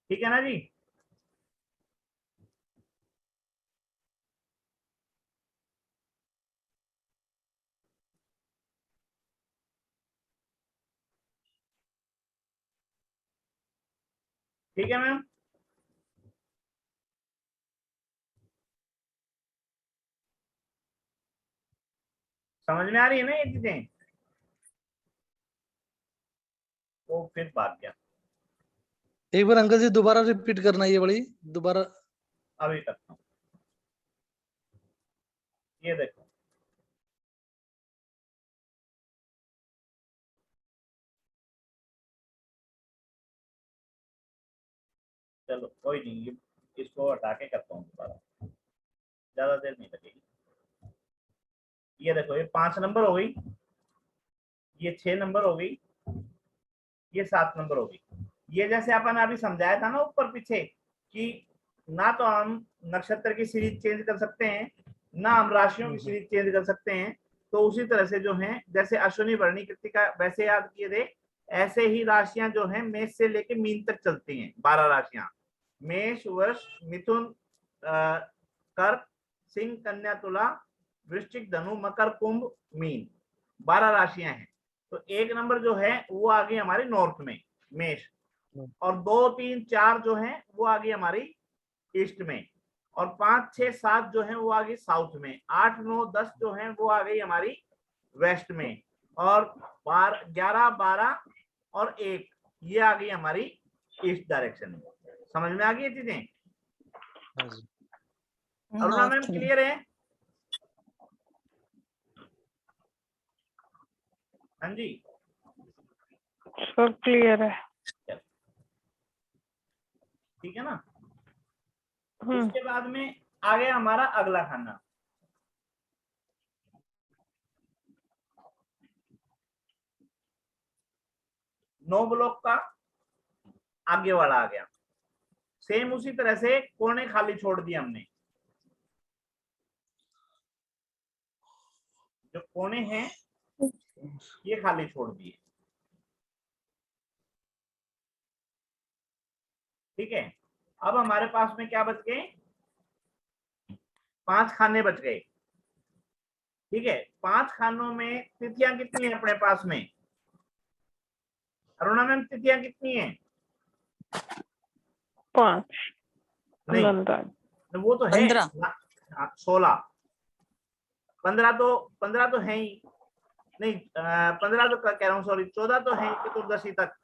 ठीक है ना जी। ठीक है मैम। समझ में आ रही है ना ये चीजें। तो फिर बात क्या, एक बार अंकल जी दोबारा रिपीट करना ये वाली दोबारा। अभी करता हूँ। ये देखो, चलो कोई नहीं, इसको हटा के करता हूँ दोबारा, ज्यादा देर नहीं लगेगी। ये देखो, ये 5 नंबर हो गई, ये 6 नंबर हो गई, ये 7 नंबर हो गई। ये जैसे अपन अभी समझाया था ना ऊपर पीछे, कि ना तो हम नक्षत्र की सीरीज चेंज कर सकते हैं, ना हम राशियों की सीरीज चेंज कर सकते हैं, तो उसी तरह से जो है, जैसे अश्विनी भरणी कृतिका वैसे याद किए थे, ऐसे ही राशियां जो है मेष से लेके मीन तक चलती हैं। 12 राशियां, मेष, वृष, मिथुन, कर्क, सिंह, कन्या, तुला, वृश्चिक, धनु, मकर, कुंभ, मीन, 12 राशियां हैं। तो 1 नंबर जो है वो आ गई हमारी नॉर्थ में, मेष, और 2, 3, 4 जो है वो आ गई हमारी ईस्ट में, और 5, 6, 7 जो है वो आ गई साउथ में, 8, 9, 10 जो है वो आ गई हमारी वेस्ट में, और 11, 12 और 1 ये आ गई हमारी ईस्ट डायरेक्शन में। समझ में आ गई ये चीजें? अरुणा मैम क्लियर है? हाँ जी, सब क्लियर है। ठीक है ना। उसके बाद में आ गया हमारा अगला खाना, नो ब्लॉक का आगे वाला आ गया। सेम उसी तरह से कोने खाली छोड़ दिए हमने, जो कोने हैं ये खाली छोड़ दिए। ठीक है, अब हमारे पास में क्या बच गए? 5 खाने बच गए। ठीक है, 5 खानों में तिथियां कितनी है अपने पास में? अरुणा मैम तिथियां कितनी है? 5 नहीं, वो तो है 16। 15 तो है ही नहीं, 15 तो कह रहा हूँ, सॉरी 14 तो है चतुर्दशी तक।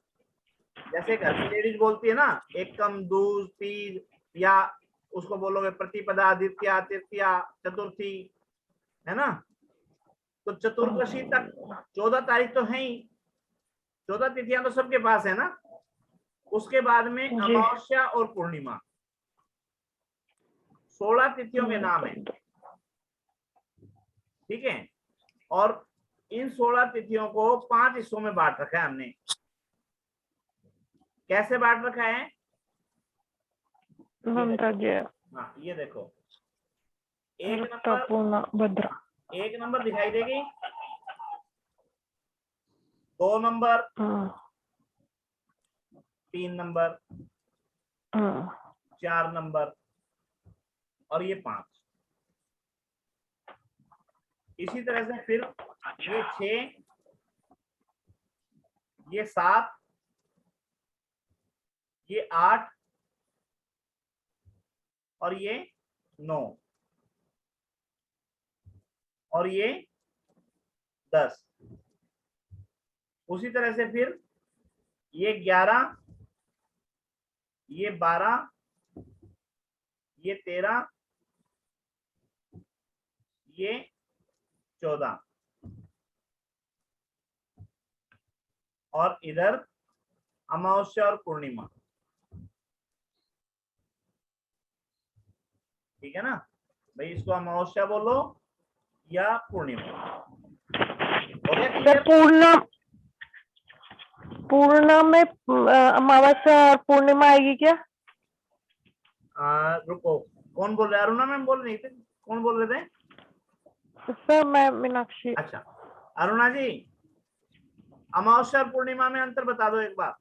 जैसे घर की लेडीज बोलती है ना, एकम, दूज, तीज, या उसको बोलोगे प्रतिपदा, द्वितीया, तृतीया, चतुर्थी, है ना। तो चतुर्दशी तक 14 तारीख तो है ही, 14 तिथियां तो सबके पास है ना। उसके बाद में अमावस्या और पूर्णिमा, 16 तिथियों के नाम है। ठीक है, और इन 16 तिथियों को 5 हिस्सों में बांट रखा है हमने। कैसे बांट रखा है? हाँ, ये देखो, 1 नंबर दिखाई देगी, 2 नंबर, 3 नंबर, 4 नंबर, और ये 5। इसी तरह से फिर ये 6, ये 7, ये 8, और ये 9, और ये 10। उसी तरह से फिर ये 11, ये 12, ये 13, ये 14, और इधर अमावस्या और पूर्णिमा। ठीक है ना भाई, इसको अमावस्या बोलो या पूर्णिमा। पूर्ण में अमावस्या और पूर्णिमा आएगी क्या? रुको, कौन बोल रहे? अरुणा मैम बोल रही थी, कौन बोल रहे थे? सर मैं मीनाक्षी। अच्छा, अरुणा जी, अमावस्या और पूर्णिमा में अंतर बता दो एक बार।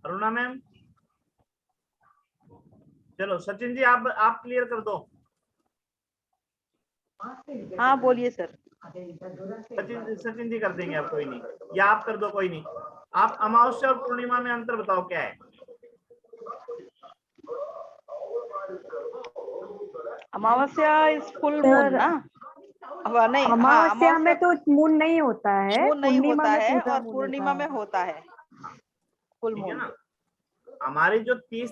अरुणा मैम, चलो सचिन जी आप क्लियर कर दो। हाँ बोलिए सर। सचिन जी कर देंगे आप, कोई नहीं, या आप कर दो, कोई नहीं। आप अमावस्या और पूर्णिमा में अंतर बताओ क्या है? अमावस्या इज फुल मून ना? नहीं, अमावस्या में तो मून नहीं होता है, मून नहीं होता है, पूजा और मून पूर्णिमा होता में होता है फुल ठीक है मून। ना। हमारी जो 30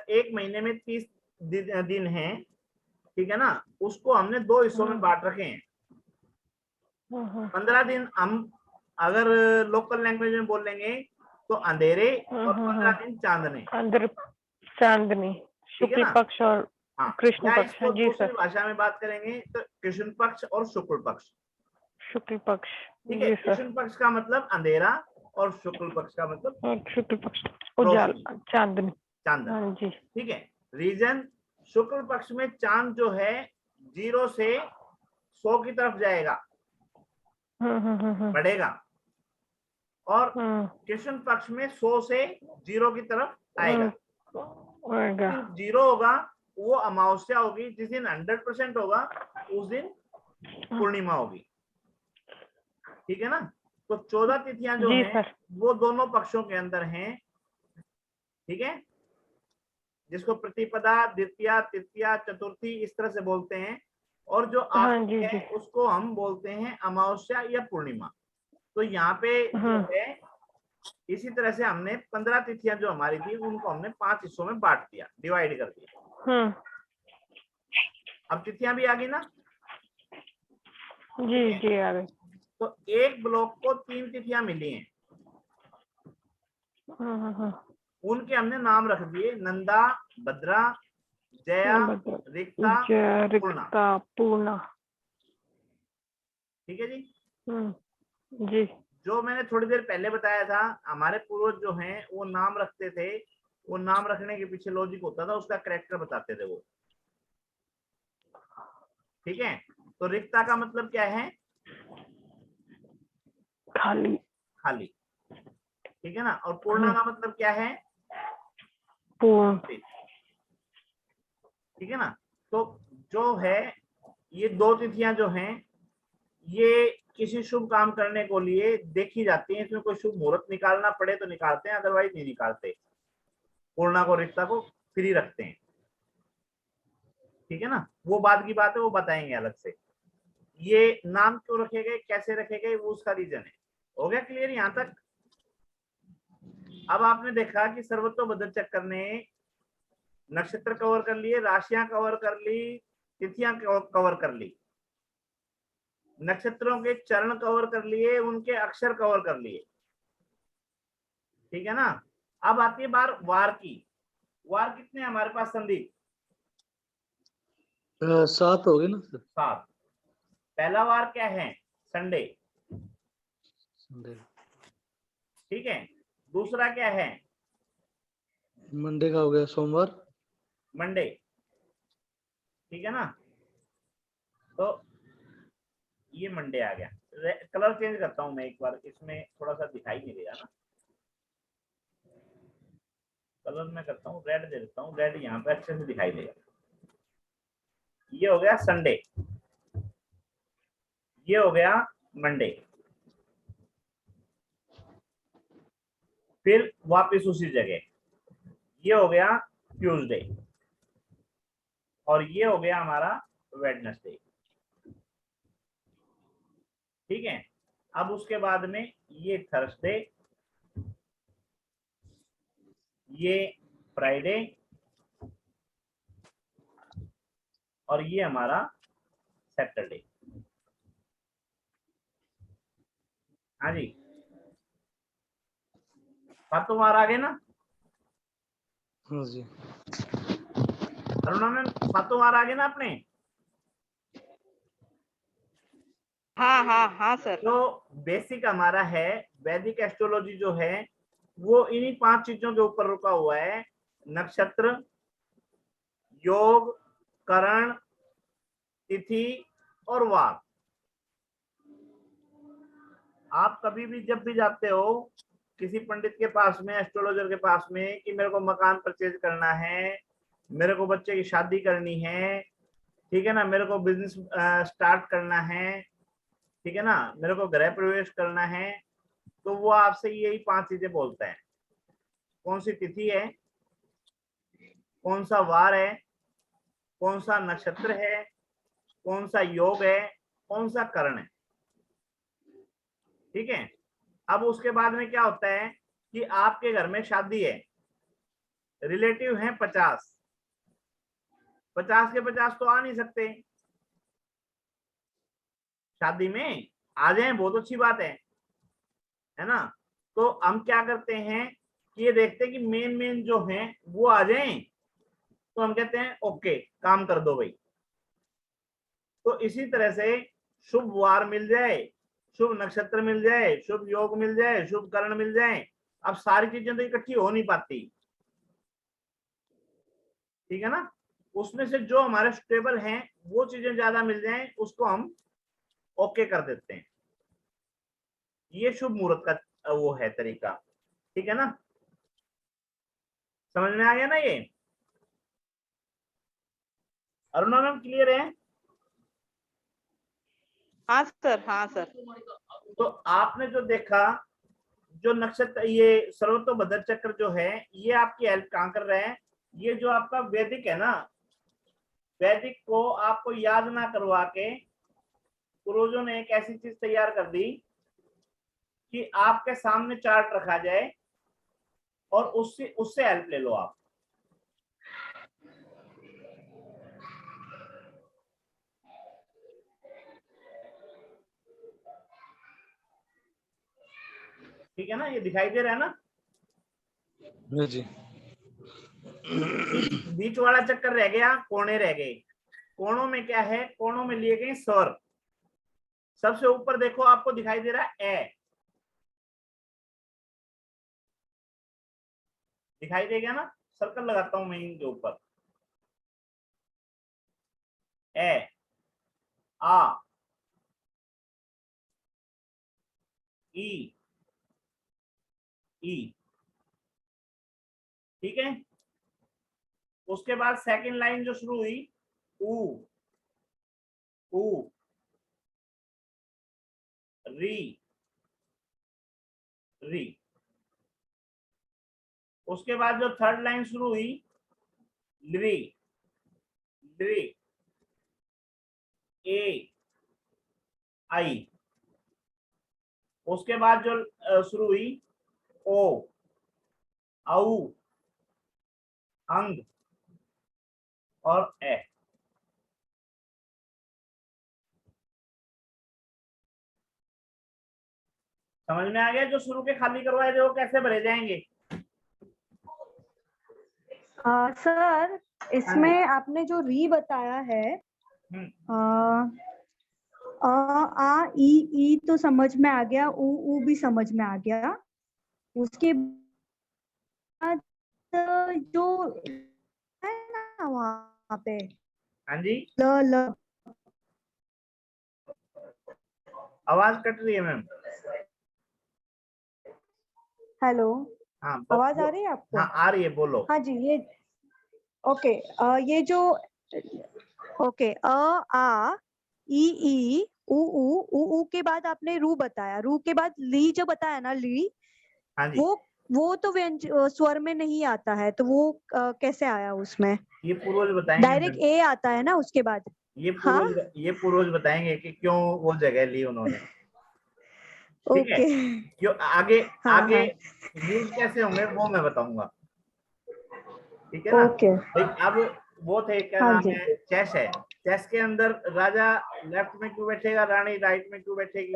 एक महीने में 30 दिन है, ठीक है ना, उसको हमने 2 हिस्सों में बांट रखे हैं। 15 दिन हम अगर लोकल लैंग्वेज में बोलेंगे तो अंधेरे, और 15 दिन चांदने। चांदनी, शुक्ल पक्ष और कृष्ण पक्ष। जी दूसरी सर, भाषा में बात करेंगे तो कृष्ण पक्ष और शुक्ल पक्ष। शुक्ल पक्ष, ठीक है, कृष्ण पक्ष का मतलब अंधेरा, और शुक्ल पक्ष का मतलब शुक्ल पक्ष उजाला, चांदनी। चांदनी। जी ठीक है, रीजन शुक्ल पक्ष में चांद जो है 0 से 100 की तरफ जाएगा, बढ़ेगा, और कृष्ण पक्ष में 100 से 0 की तरफ आएगा। 0 होगा वो अमावस्या होगी, जिस दिन 100% होगा उस दिन पूर्णिमा होगी। ठीक है ना। तो 14 तिथियां जो हैं वो दोनों पक्षों के अंदर हैं। ठीक है, जिसको प्रतिपदा, द्वितीया, तृतीया, चतुर्थी इस तरह से बोलते हैं, और जो आखिरी है उसको हम बोलते हैं अमावस्या या पूर्णिमा। तो यहाँ पे जो है इसी तरह से हमने 15 तिथियां जो हमारी थी उनको हमने 5 हिस्सों में बांट दिया, डिवाइड कर दिया। अब तिथियां भी आ गई ना? जी आ गई। तो एक ब्लॉक को 3 तिथियां मिली हैं, उनके हमने नाम रख दिए, नंदा, भद्रा, जया, रिक्ता, पूर्णा। ठीक है जी। जी। जो मैंने थोड़ी देर पहले बताया था, हमारे पूर्वज जो हैं वो नाम रखते थे, वो नाम रखने के पीछे लॉजिक होता था, उसका कैरेक्टर बताते थे वो। ठीक है, तो रिक्ता का मतलब क्या है? खाली। खाली। ठीक है ना। और पूर्णा का मतलब क्या है? पूर्ण। ठीक है ना। तो जो है ये 2 तिथियां जो हैं ये किसी शुभ काम करने को लिए देखी जाती हैं, इसमें कोई शुभ मुहूर्त निकालना पड़े तो निकालते हैं, अदरवाइज नहीं निकालते। पूर्णा को, रिक्ता को फ्री रखते हैं। ठीक है ना, वो बाद की बात है, वो बताएंगे अलग से। ये नाम क्यों रखे गए, कैसे रखे गए, वो उसका रीजन है। हो गया क्लियर यहां तक? अब आपने देखा कि सर्वतोभद्र चक्कर ने नक्षत्र कवर कर लिए, राशियां कवर कर ली, तिथियां कवर कर ली, नक्षत्रों के चरण कवर कर लिए, उनके अक्षर कवर कर लिए। ठीक है ना। अब आती है बार वार की। वार कितने हमारे पास संदीप? 7 हो गए ना सर? 7। पहला वार क्या है? संडे। ठीक है। दूसरा क्या है? मंडे का हो गया, सोमवार। मंडे। ठीक है ना। तो ये मंडे आ गया। कलर चेंज करता हूं मैं एक बार, इसमें थोड़ा सा दिखाई नहीं देगा ना। कलर मैं करता हूँ रेड दे देता हूँ, रेड यहाँ पे अच्छे से दिखाई देगा। ये हो गया संडे, ये हो गया मंडे, फिर वापस उसी जगह ये हो गया ट्यूसडे, और ये हो गया हमारा वेडनेसडे। ठीक है। अब उसके बाद में ये थर्सडे, ये फ्राइडे, और ये हमारा सैटरडे। हाँ जी, सातों वार आ गए ना? हाँ जी। अरुणा मैम, सातों वार आ गए ना अपने? हाँ सर। तो बेसिक हमारा है वैदिक एस्ट्रोलॉजी जो है वो इन्हीं 5 चीजों के ऊपर रुका हुआ है। नक्षत्र, योग, करण, तिथि और वार। आप कभी भी जब भी जाते हो किसी पंडित के पास में, एस्ट्रोलॉजर के पास में, कि मेरे को मकान परचेज करना है, मेरे को बच्चे की शादी करनी है, ठीक है ना, मेरे को बिजनेस स्टार्ट करना है, ठीक है ना, मेरे को गृह प्रवेश करना है, तो वो आपसे यही 5 चीजें बोलता है। कौन सी तिथि है, कौन सा वार है, कौन सा नक्षत्र है, कौन सा योग है, कौन सा करण है। ठीक है। अब उसके बाद में क्या होता है कि आपके घर में शादी है, रिलेटिव हैं 50, 50 के 50 तो आ नहीं सकते शादी में, आ जाए बहुत अच्छी बात है ना। तो हम क्या करते हैं कि ये देखते हैं कि मेन जो हैं वो आ जाएं, तो हम कहते हैं ओके काम कर दो भाई। तो इसी तरह से शुभ वार मिल जाए, शुभ नक्षत्र मिल जाए, शुभ योग मिल जाए, शुभ करण मिल जाए, अब सारी चीजें तो इकट्ठी हो नहीं पाती। ठीक है ना। उसमें से जो हमारे स्टेबल हैं वो चीजें ज्यादा मिल जाएं, उसको हम ओके कर देते हैं। ये शुभ मुहूर्त का वो है तरीका, ठीक है ना, समझ में आ गया ना ये? अरुणा मैम क्लियर है? हाँ सर, हाँ सर। तो आपने जो देखा, जो नक्षत्र ये सर्वतोभद्र चक्र जो है ये आपकी हेल्प कहाँ कर रहे हैं? ये जो आपका वैदिक है ना, वैदिक को आपको याद ना करवा के पूर्वजों ने एक ऐसी चीज तैयार कर दी कि आपके सामने चार्ट रखा जाए और उससे हेल्प ले लो आप। ठीक है ना, ये दिखाई दे रहा है ना? जी। बीच वाला चक्कर रह गया, कोने रह गए। कोणों में क्या है? कोणों में लिए गए स्वर। सबसे ऊपर देखो, आपको दिखाई दे रहा है ए, दिखाई देगा ना? सर्कल लगाता हूं मैं इनके ऊपर। ए, आ, ई, ई, ठीक है। उसके बाद सेकंड लाइन जो शुरू हुई, ऊ, ऊ, री, री। उसके बाद जो थर्ड लाइन शुरू हुई, ली, ली, ए, आई। उसके बाद जो शुरू हुई, ओ, आउ, अंग और ए। समझ में आ गया? जो शुरू के खाली करवाए थे वो कैसे भरे जाएंगे? सर इसमें आपने जो री बताया है, आ ई तो समझ में आ गया, ऊ भी समझ में आ गया। उसके बाद जो है ना वहाँ पे, हाँ जी, ल आवाज कट रही है मैम। हेलो, हाँ, आवाज आ रही है आपको? हाँ आ रही है, बोलो। हाँ जी, ये ओके। ये जो ओके, आ ई ऊ के बाद आपने रू बताया, रू के बाद ली जो बताया ना, ली, हाँ जी, वो तो स्वर में नहीं आता है, तो वो कैसे आया उसमें? ये पूर्वज बताएंगे। डायरेक्ट ए आता है ना उसके बाद? ये पूर्वज बताएंगे कि क्यों वो जगह ली उन्होंने। ठीक है, ओके। जो आगे हाँ, आगे हाँ। यूज कैसे होंगे वो मैं बताऊंगा, ठीक है ना? ओके। अब वो थे, क्या हाँ नाम जी। है, चेस है। चेस के अंदर राजा लेफ्ट में क्यों बैठेगा, रानी राइट में क्यों बैठेगी,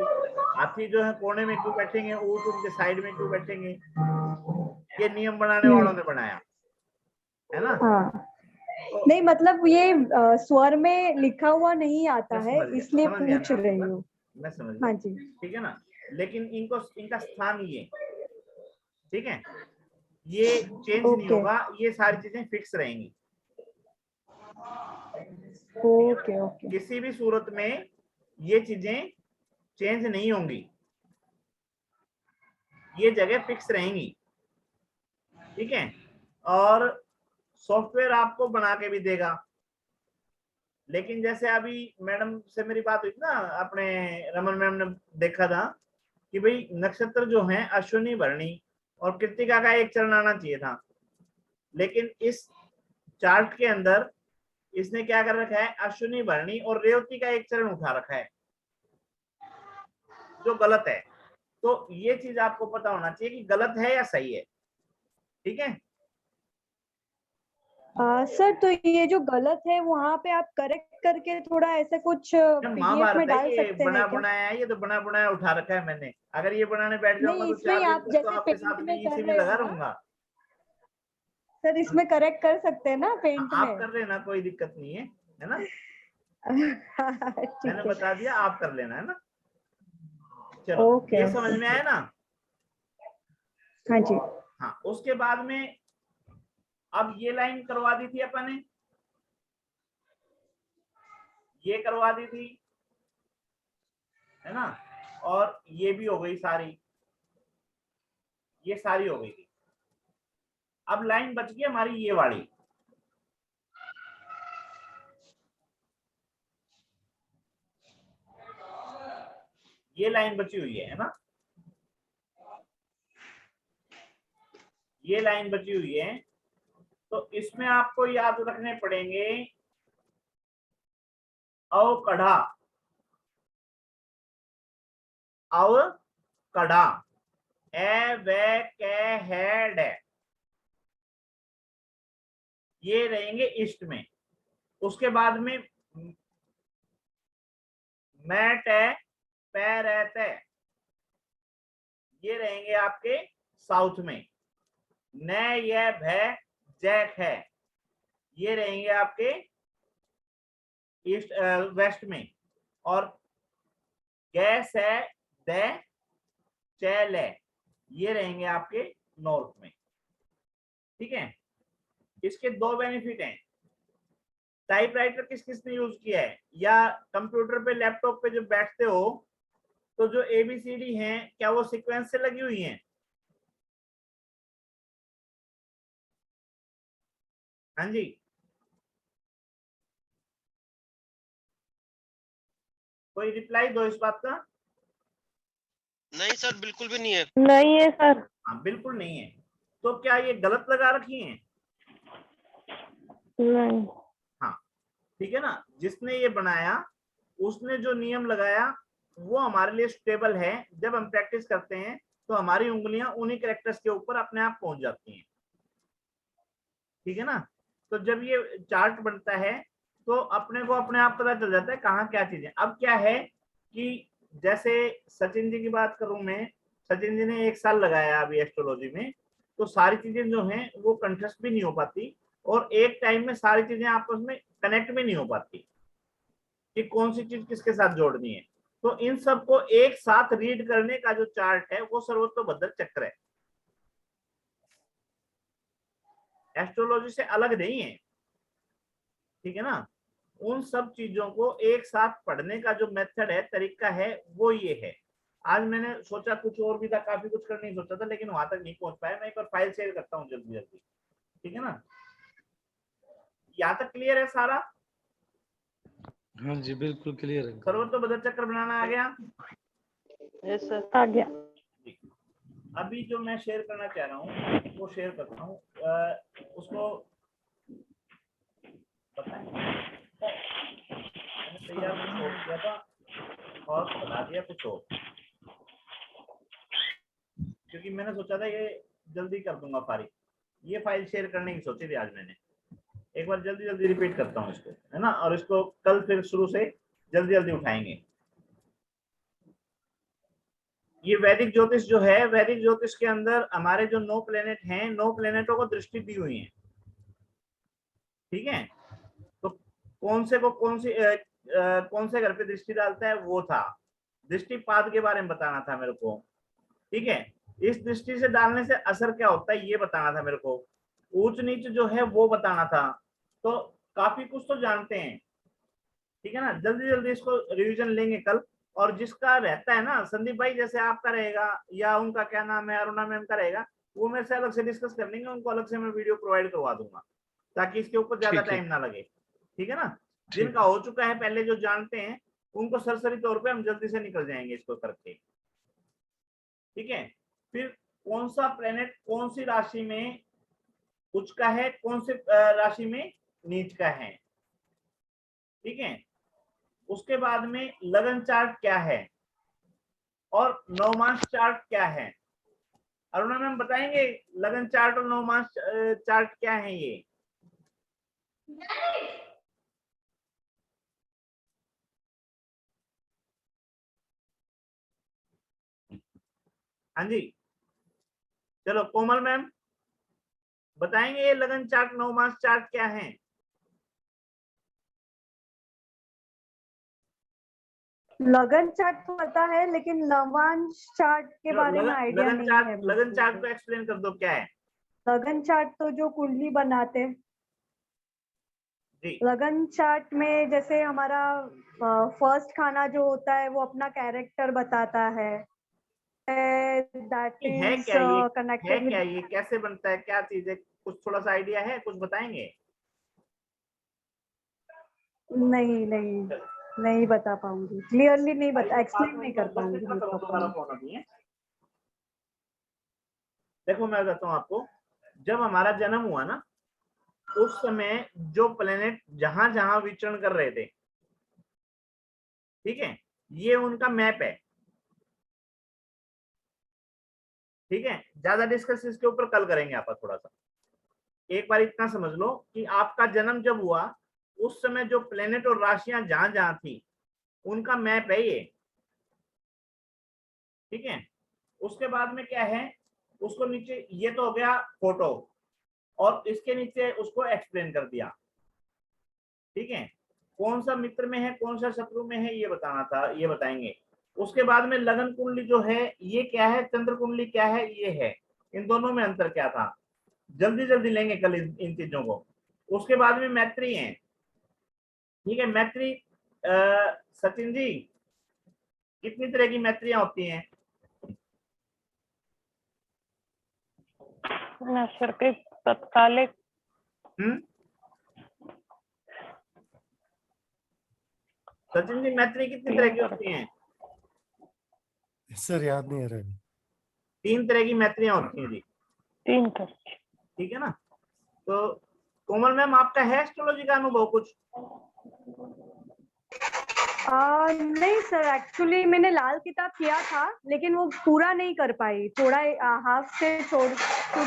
हाथी जो है कोने में क्यों बैठेंगे, ऊंट उनके साइड में क्यों बैठेंगे, ये नियम बनाने वालों ने बनाया है ना? हाँ, तो नहीं मतलब ये स्वर में लिखा हुआ नहीं आता मैं है, समझ गया, इसलिए समझ गया पूछ ना, रही हूँ। मैं समझ हाँ गया, जी। ठीक है ना? लेकिन इनको, इनका स्थान ये, ठीक है, ये चेंज नहीं ओके होगा, ये सारी चीजें फिक्स रहेंगी। Okay okay. किसी भी सूरत में ये चीजें चेंज नहीं होंगी, ये जगह फिक्स रहेंगी, ठीक है। और सॉफ्टवेयर आपको बना के भी देगा। लेकिन जैसे अभी मैडम से मेरी बात हुई ना, अपने रमन मैम ने देखा था कि भाई नक्षत्र जो है अश्विनी, भरणी और कृत्तिका का एक चरण आना चाहिए था, लेकिन इस चार्ट के अंदर इसने क्या कर रखा है, अश्विनी, भरणी और रेवती का एक चरण उठा रखा है, जो गलत है। तो ये चीज आपको पता होना चाहिए कि गलत है या सही है, ठीक है? सर तो ये जो गलत है वहाँ पे आप करेक्ट करके थोड़ा ऐसा कुछ पीडीएफ महाभारत में है, डाल ये सकते बना हैं क्या? बनाया है, ये तो बना बनाया उठा रखा है मैंने। अगर ये बनाने बैठ जाऊंगा नहीं, तो इसमें 4 दिन आप तक तो जैसे आपके पेंट साथ में में इसी कर में रहे लगा हो ना रहूंगा। सर, इसमें करेक्ट कर सकते हैं ना पेंट आप में? कर लेना, कोई दिक्कत नहीं है ना? ठीक मैंने है। बता दिया, आप कर लेना, है ना? चलो, ओके ये समझ में आया ना? हाँ जी। हाँ, उसके बाद में अब ये लाइन करवा दी थी अपन ने, ये करवा दी थी, है ना, और ये भी हो गई सारी, ये सारी हो गई थी। अब लाइन बच गई हमारी ये वाली, ये लाइन बची हुई है ना, ये लाइन बची हुई है। तो इसमें आपको याद रखने पड़ेंगे अवकढ़ा, अवकढ़ा, ए वे के है डे, ये रहेंगे ईस्ट में। उसके बाद में मैं टे पै रहते, ये रहेंगे आपके साउथ में। न ये भय जैक है, ये रहेंगे आपके ईस्ट वेस्ट में। और गैस है दे चैल है, ये रहेंगे आपके नॉर्थ में। ठीक है, इसके दो बेनिफिट हैं। टाइपराइटर किस किस ने यूज किया है, या कंप्यूटर पे लैपटॉप पे जो बैठते हो तो जो ABCD हैं क्या वो सीक्वेंस से लगी हुई हैं? हाँ जी, कोई रिप्लाई दो इस बात का। नहीं सर, बिल्कुल भी नहीं है। नहीं है सर। हाँ बिल्कुल नहीं है। तो क्या ये गलत लगा रखी हैं? नहीं। हाँ ठीक है ना, जिसने ये बनाया उसने जो नियम लगाया वो हमारे लिए स्टेबल है। जब हम प्रैक्टिस करते हैं तो हमारी उंगलियां उन्हीं कैरेक्टर्स के ऊपर अपने आप पहुंच जाती हैं। ठीक है ना, तो जब ये चार्ट बनता है तो अपने को अपने आप पता चल जाता है कहाँ क्या चीजें। अब क्या है कि जैसे सचिन जी की बात करूं मैं, सचिन जी ने 1 साल लगाया अभी एस्ट्रोलॉजी में, तो सारी चीजें जो हैं वो कंट्रास्ट भी नहीं हो पाती और एक टाइम में सारी चीजें आपस में कनेक्ट भी नहीं हो पाती कि कौन सी चीज किसके साथ जोड़नी है। तो इन सबको एक साथ रीड करने का जो चार्ट है वो सर्वोत्तोभद्र चक्र है, एस्ट्रोलॉजी से अलग नहीं है। ठीक है ना, उन सब चीजों को एक साथ पढ़ने का जो मेथड है, तरीका है, वो ये है। आज मैंने सोचा कुछ और भी था, काफी कुछ करने की सोचा था, लेकिन वहां तक नहीं पहुंच पाया। मैं एक बार फाइल शेयर करता हूँ जल्दी जल्दी। ठीक है ना, यहाँ तक क्लियर है सारा? हाँ जी बिल्कुल क्लियर है। सर्वोत्तोभद्र चक्र बनाना आ गया? Yes sir. आ गया। अभी जो मैं शेयर करना चाह रहा हूँ वो शेयर करता हूँ, उसको बताएं। मैंने तैयार कुछ और किया था और बना दिया कुछ और, क्योंकि मैंने सोचा था ये जल्दी कर दूंगा फारिग। ये फाइल शेयर करने की सोची थी आज मैंने। एक बार जल्दी जल्दी रिपीट करता हूँ इसको, है ना, और इसको कल फिर शुरू से जल्दी जल्दी उठाएंगे। ये वैदिक ज्योतिष जो है, वैदिक ज्योतिष के अंदर हमारे जो 9 प्लेनेट हैं, 9 प्लेनेटों को दृष्टि दी हुई है। ठीक है, तो कौन से को कौन से घर पे दृष्टि डालता है वो था। दृष्टिपात के बारे में बताना था मेरे को। ठीक है, इस दृष्टि से डालने से असर क्या होता है ये बताना था मेरे को। ऊंच नीच जो है वो बताना था। तो काफी कुछ तो जानते हैं। ठीक है ना, जल्दी जल्दी इसको रिवीजन लेंगे कल। और जिसका रहता है ना, संदीप भाई जैसे आपका रहेगा या उनका क्या नाम है, अरुणा मैम का रहेगा, वो मेरे से अलग से डिस्कस कर लेंगे। उनको अलग से मैं वीडियो प्रोवाइड करवा दूंगा ताकि इसके ऊपर ज्यादा टाइम ना लगे। ठीक है ना, जिनका हो चुका है पहले, जो जानते हैं, उनको सरसरी तौर पे हम जल्दी से निकल जाएंगे इसको करके। ठीक है, फिर कौन सा प्लेनेट कौन सी राशि में उच्च का है, कौन सी राशि में नीच का है। ठीक है, उसके बाद में लगन चार्ट क्या है और नवमांश चार्ट क्या है। अरुणा मैम बताएंगे लगन चार्ट और नवमांश चार्ट क्या है ये? हाँ जी, चलो कोमल मैम बताएंगे ये लगन चार्ट नवमांश चार्ट क्या है? लगन चार्ट तो पता है, लेकिन नवांश चार्ट के बारे में आइडिया नहीं है। लगन चार्ट को एक्सप्लेन कर दो क्या है। लगन चार्ट तो जो कुंडली बनाते हैं। जी लगन चार्ट में जैसे हमारा फर्स्ट खाना जो होता है वो अपना कैरेक्टर बताता है, दैट है इज क्या ये, है कनेक्टेड क्या विद। ये, कैसे बनता है, क्या चीज है, कुछ थोड़ा सा आइडिया है, कुछ बताएंगे? नहीं नहीं नहीं बता पाऊंगी, क्लियरली नहीं बता, एक्सप्लेन नहीं कर पाऊंगी मैं दोबारा प्रॉपर्ली। फोन अभी है। देखो मैं बताता हूँ आपको, जब हमारा जन्म हुआ ना, उस समय जो प्लेनेट जहां जहां विचरण कर रहे थे, ठीक है, ये उनका मैप है। ठीक है, ज्यादा डिस्कस इसके ऊपर कल करेंगे आप, थोड़ा सा एक बार इतना समझ लो कि आपका जन्म जब हुआ उस समय जो प्लेनेट और राशियां जहां जहां थी उनका मैप है ये। ठीक है, उसके बाद में क्या है, उसको नीचे, ये तो हो गया फोटो, और इसके नीचे उसको एक्सप्लेन कर दिया। ठीक है, कौन सा मित्र में है कौन सा शत्रु में है ये बताना था, ये बताएंगे। उसके बाद में लगन कुंडली जो है ये क्या है, चंद्र कुंडली क्या है ये है, इन दोनों में अंतर क्या था, जल्दी जल्दी लेंगे कल इन चीजों को। उसके बाद में मैत्री है। ठीक है, मैत्री सचिन जी कितनी तरह की मैत्रियां होती हैं? नैसर्गिक, तत्कालिक, सचिन जी मैत्री कितनी तरह की होती हैं? सर याद नहीं आ रहा है। 3 तरह की मैत्रियां होती हैं जी। 3 तरह। ठीक है ना, तो कोमल मैम आपका है एस्ट्रोलॉजी का अनुभव कुछ? नहीं सर, एक्चुअली मैंने लाल किताब किया था लेकिन वो पूरा नहीं कर पाई, थोड़ा हाफ से छूट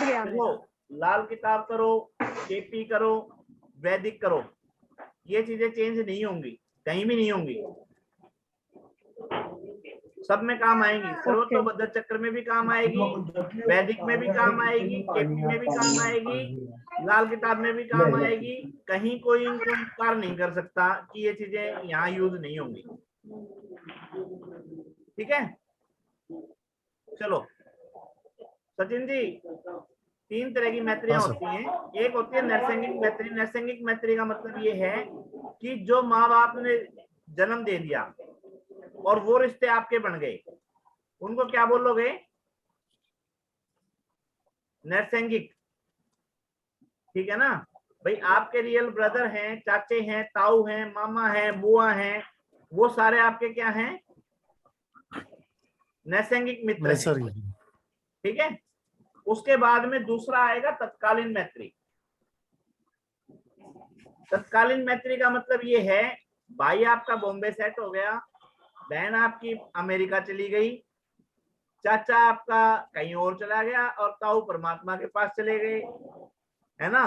गया मेरा। लाल किताब करो, केपी करो, वैदिक करो, ये चीजें चेंज नहीं होंगी, कहीं भी नहीं होंगी, सब में काम आएंगी। सर्वतोभद्र चक्र में भी काम आएगी, वैदिक में भी काम आएगी, केपी में भी काम आएगी, लाल किताब में भी काम आएगी। कहीं कोई इनको इनकार नहीं कर सकता कि ये चीजें यहाँ यूज नहीं होंगी। ठीक है, चलो सचिन जी, 3 तरह की मैत्रियां हाँ, सर। होती हैं। एक होती है नैसर्गिक मैत्री। नैसर्गिक मैत्री का मतलब ये है कि जो माँ बाप ने जन्म दे दिया और वो रिश्ते आपके बन गए, उनको क्या बोलोगे? नैसर्गिक। ठीक है ना भाई, आपके रियल ब्रदर हैं, चाचे हैं, ताऊ हैं, मामा हैं, बुआ हैं, वो सारे आपके क्या हैं? नैसर्गिक मित्र हैं। सर ठीक है, उसके बाद में दूसरा आएगा तत्कालीन मैत्री। तत्कालीन मैत्री का मतलब ये है, भाई आपका बॉम्बे सेट हो गया, बहन आपकी अमेरिका चली गई, चाचा आपका कहीं और चला गया, और ताऊ परमात्मा के पास चले गए, है ना?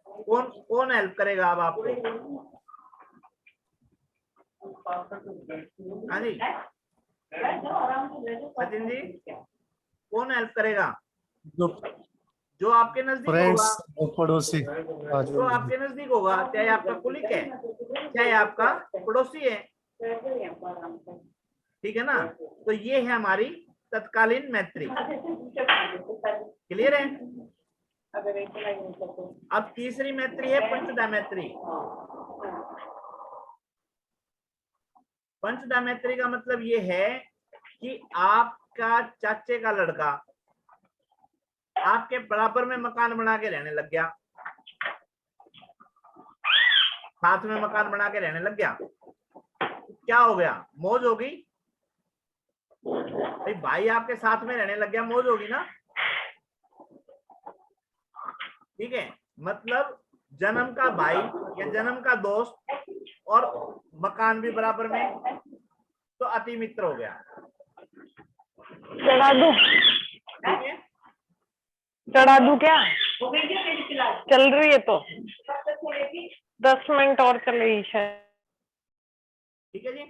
कौन कौन हेल्प करेगा अब आपको? हाँ जी सचिन जी, कौन हेल्प करेगा? जो आपके नजदीक फ्रेंड्स, होगा, पड़ोसी, जो आपके नजदीक होगा, चाहे आपका कुलिक है चाहे आपका पड़ोसी है। ठीक है ना, तो ये है हमारी तत्कालीन मैत्री। क्लियर है? अब तीसरी मैत्री है पंचदा मैत्री। पंचदा मैत्री का मतलब ये है कि आपका चाचे का लड़का आपके बराबर में मकान बना के रहने लग गया, साथ में मकान बना के रहने लग गया, क्या हो गया? मौज होगी भाई, भाई आपके साथ में रहने लग गया, मौज होगी ना? ठीक है, मतलब जन्म का भाई या जन्म का दोस्त और मकान भी बराबर में, तो अति मित्र हो गया। चढ़ा दूं? ठीक है, चढ़ा दूं क्या? चल रही है तो 10 मिनट और चलेगी शायद। ठीक है जी,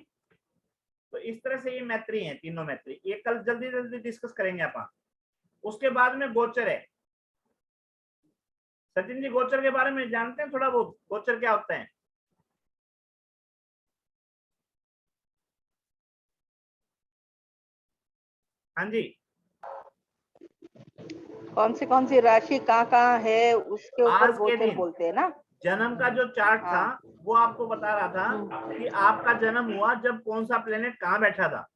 तो इस तरह से ये मैत्री है, तीनों मैत्री। ये कल जल्दी जल्दी डिस्कस करेंगे अपन। उसके बाद में गोचर है। सचिन जी गोचर के बारे में जानते हैं थोड़ा बहुत? गोचर क्या होता है? हाँ जी, कौन सी राशि कहाँ कहाँ है उसके ऊपर आज के गोचर दिन, बोलते हैं ना। जन्म का जो चार्ट था वो आपको बता रहा था कि आपका जन्म हुआ जब कौन सा प्लेनेट कहाँ बैठा था।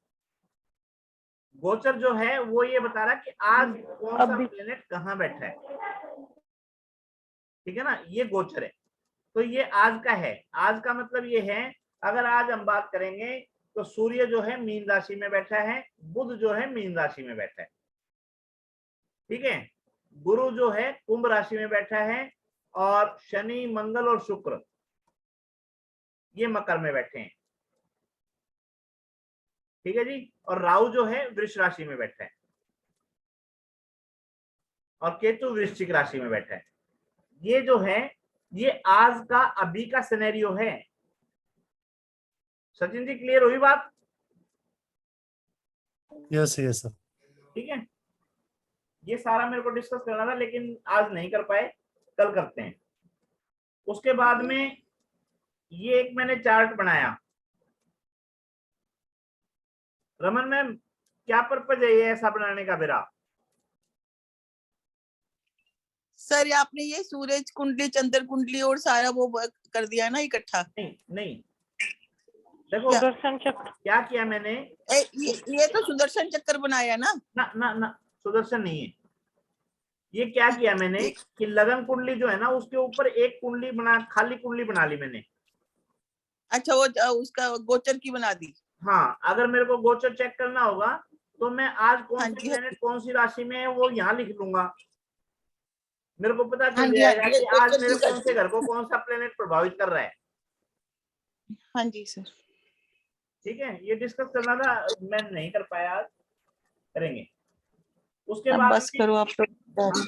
गोचर जो है वो ये बता रहा है कि आज कौन सा प्लेनेट कहाँ बैठा है, ठीक है ना, ये गोचर है। तो ये आज का है। आज का मतलब ये है, अगर आज हम बात करेंगे तो सूर्य जो है मीन राशि में बैठा है, बुध जो है मीन राशि में बैठा है, ठीक है, गुरु जो है कुंभ राशि में बैठा है, और शनि मंगल और शुक्र ये मकर में बैठे हैं, ठीक है जी, और राहु जो है वृष राशि में बैठा है, और केतु वृश्चिक राशि में बैठा है। ये जो है ये आज का अभी का सिनेरियो है। सचिन जी क्लियर हुई बात? Yes yes sir. ठीक है, ये सारा मेरे को डिस्कस करना था लेकिन आज नहीं कर पाए, कल करते हैं। उसके बाद में ये एक मैंने चार्ट बनाया। रमन मैम क्या पर्पज है ये ऐसा बनाने का मेरा? सर आपने ये सूरज कुंडली, चंद्र कुंडली और सारा वो कर दिया है ना इकट्ठा? नहीं नहीं, देखो सुदर्शन चक्र क्या किया मैंने, ये तो सुदर्शन चक्र बनाया ना? ना ना ना, सुदर्शन नहीं है। ये क्या किया मैंने कि लगन कुंडली जो है ना उसके ऊपर एक कुंडली बना, खाली कुंडली बना ली मैंने। अच्छा, वो उसका गोचर की बना दी? हाँ, अगर मेरे को गोचर चेक करना होगा तो मैं आज कौन सी हाँ जी, प्लेनेट कौन सी राशि में है वो यहाँ लिख लूंगा, मेरे को पता हाँ चल जी, जाएगा हाँ कि जी, आज गोचर मेरे की कौन से घर को कौन सा प्लेनेट प्रभावित कर रहा है। हाँ जी सर। ठीक है, ये डिस्कस करना था, मैं नहीं कर पाया, आज करेंगे। उसके अब बाद बस करो आप तो।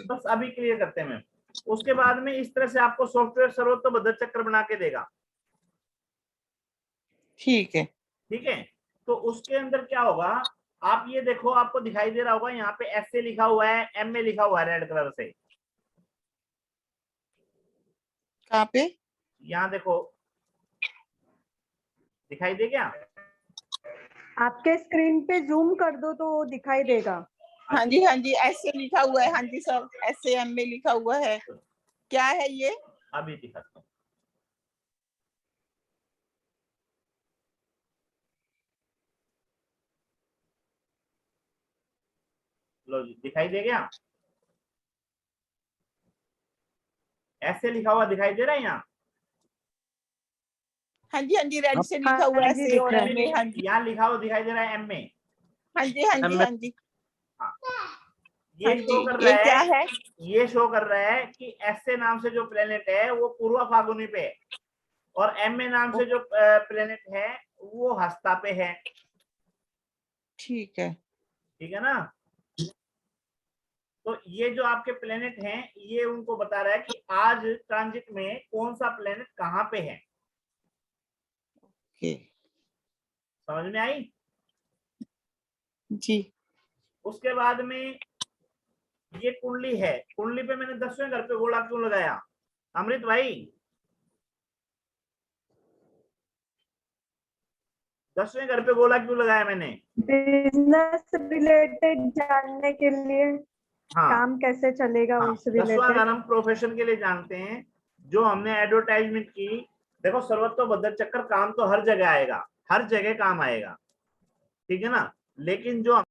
बस अभी क्लियर करते हैं मैम। उसके बाद में इस तरह से आपको सॉफ्टवेयर सर्वोत्तम चक्र बना के देगा, ठीक है। ठीक है। तो उसके अंदर क्या होगा, आप ये देखो, आपको दिखाई दे रहा होगा यहाँ पे एसए लिखा हुआ है, एमए लिखा हुआ है रेड कलर से। कहाँ पे? यहाँ देखो, दिखाई दे क्या? आपके स्क्रीन पे जूम कर दो तो दिखाई देगा। हाँ जी, हाँ जी, ऐसे लिखा हुआ है। हाँ जी सर, ऐसे एम में लिखा हुआ है। क्या है ये? अभी दिखाता हूँ। लो जी, दिखाई दे गया? ऐसे लिखा हुआ दिखाई दे रहा है यहाँ? हाँ जी, हाँ जी, रेड से लिखा हाँ हुआ है जी, ऐसे, दिख और रहा है। एम में। हाँ जी, यहाँ लिखा हुआ दिखाई दे रहा है एम में। हाँ जी, हाँ जी, हाँ जी। ये हाँ शो जी, कर ये रहा क्या है, है? ये शो कर रहा है कि ऐसे नाम से जो प्लेनेट है वो पूर्व फागुनी पे है, और एमए नाम से जो प्लेनेट है वो हस्ता पे है। ठीक है, ठीक है ना? तो ये जो आपके प्लेनेट हैं ये उनको बता रहा है कि आज ट्रांजिट में कौन सा प्लेनेट कहाँ पे है। ओके समझ में आई? जी। उसके बाद में ये कुंडली है, कुंडली पे मैंने 10वें घर पे गोला क्यों लगाया अमृत भाई? 10वें घर पे गोला क्यों लगाया मैंने? बिजनेस रिलेटेड जानने के लिए, हाँ, काम कैसे चलेगा हाँ, उस 10वां रिलेटेड। घर हम प्रोफेशन के लिए जानते हैं, जो हमने एडवर्टाइजमेंट की। देखो सर्वोत्तम चक्कर काम तो हर जगह आएगा, हर जगह काम आएगा, ठीक है ना, लेकिन जो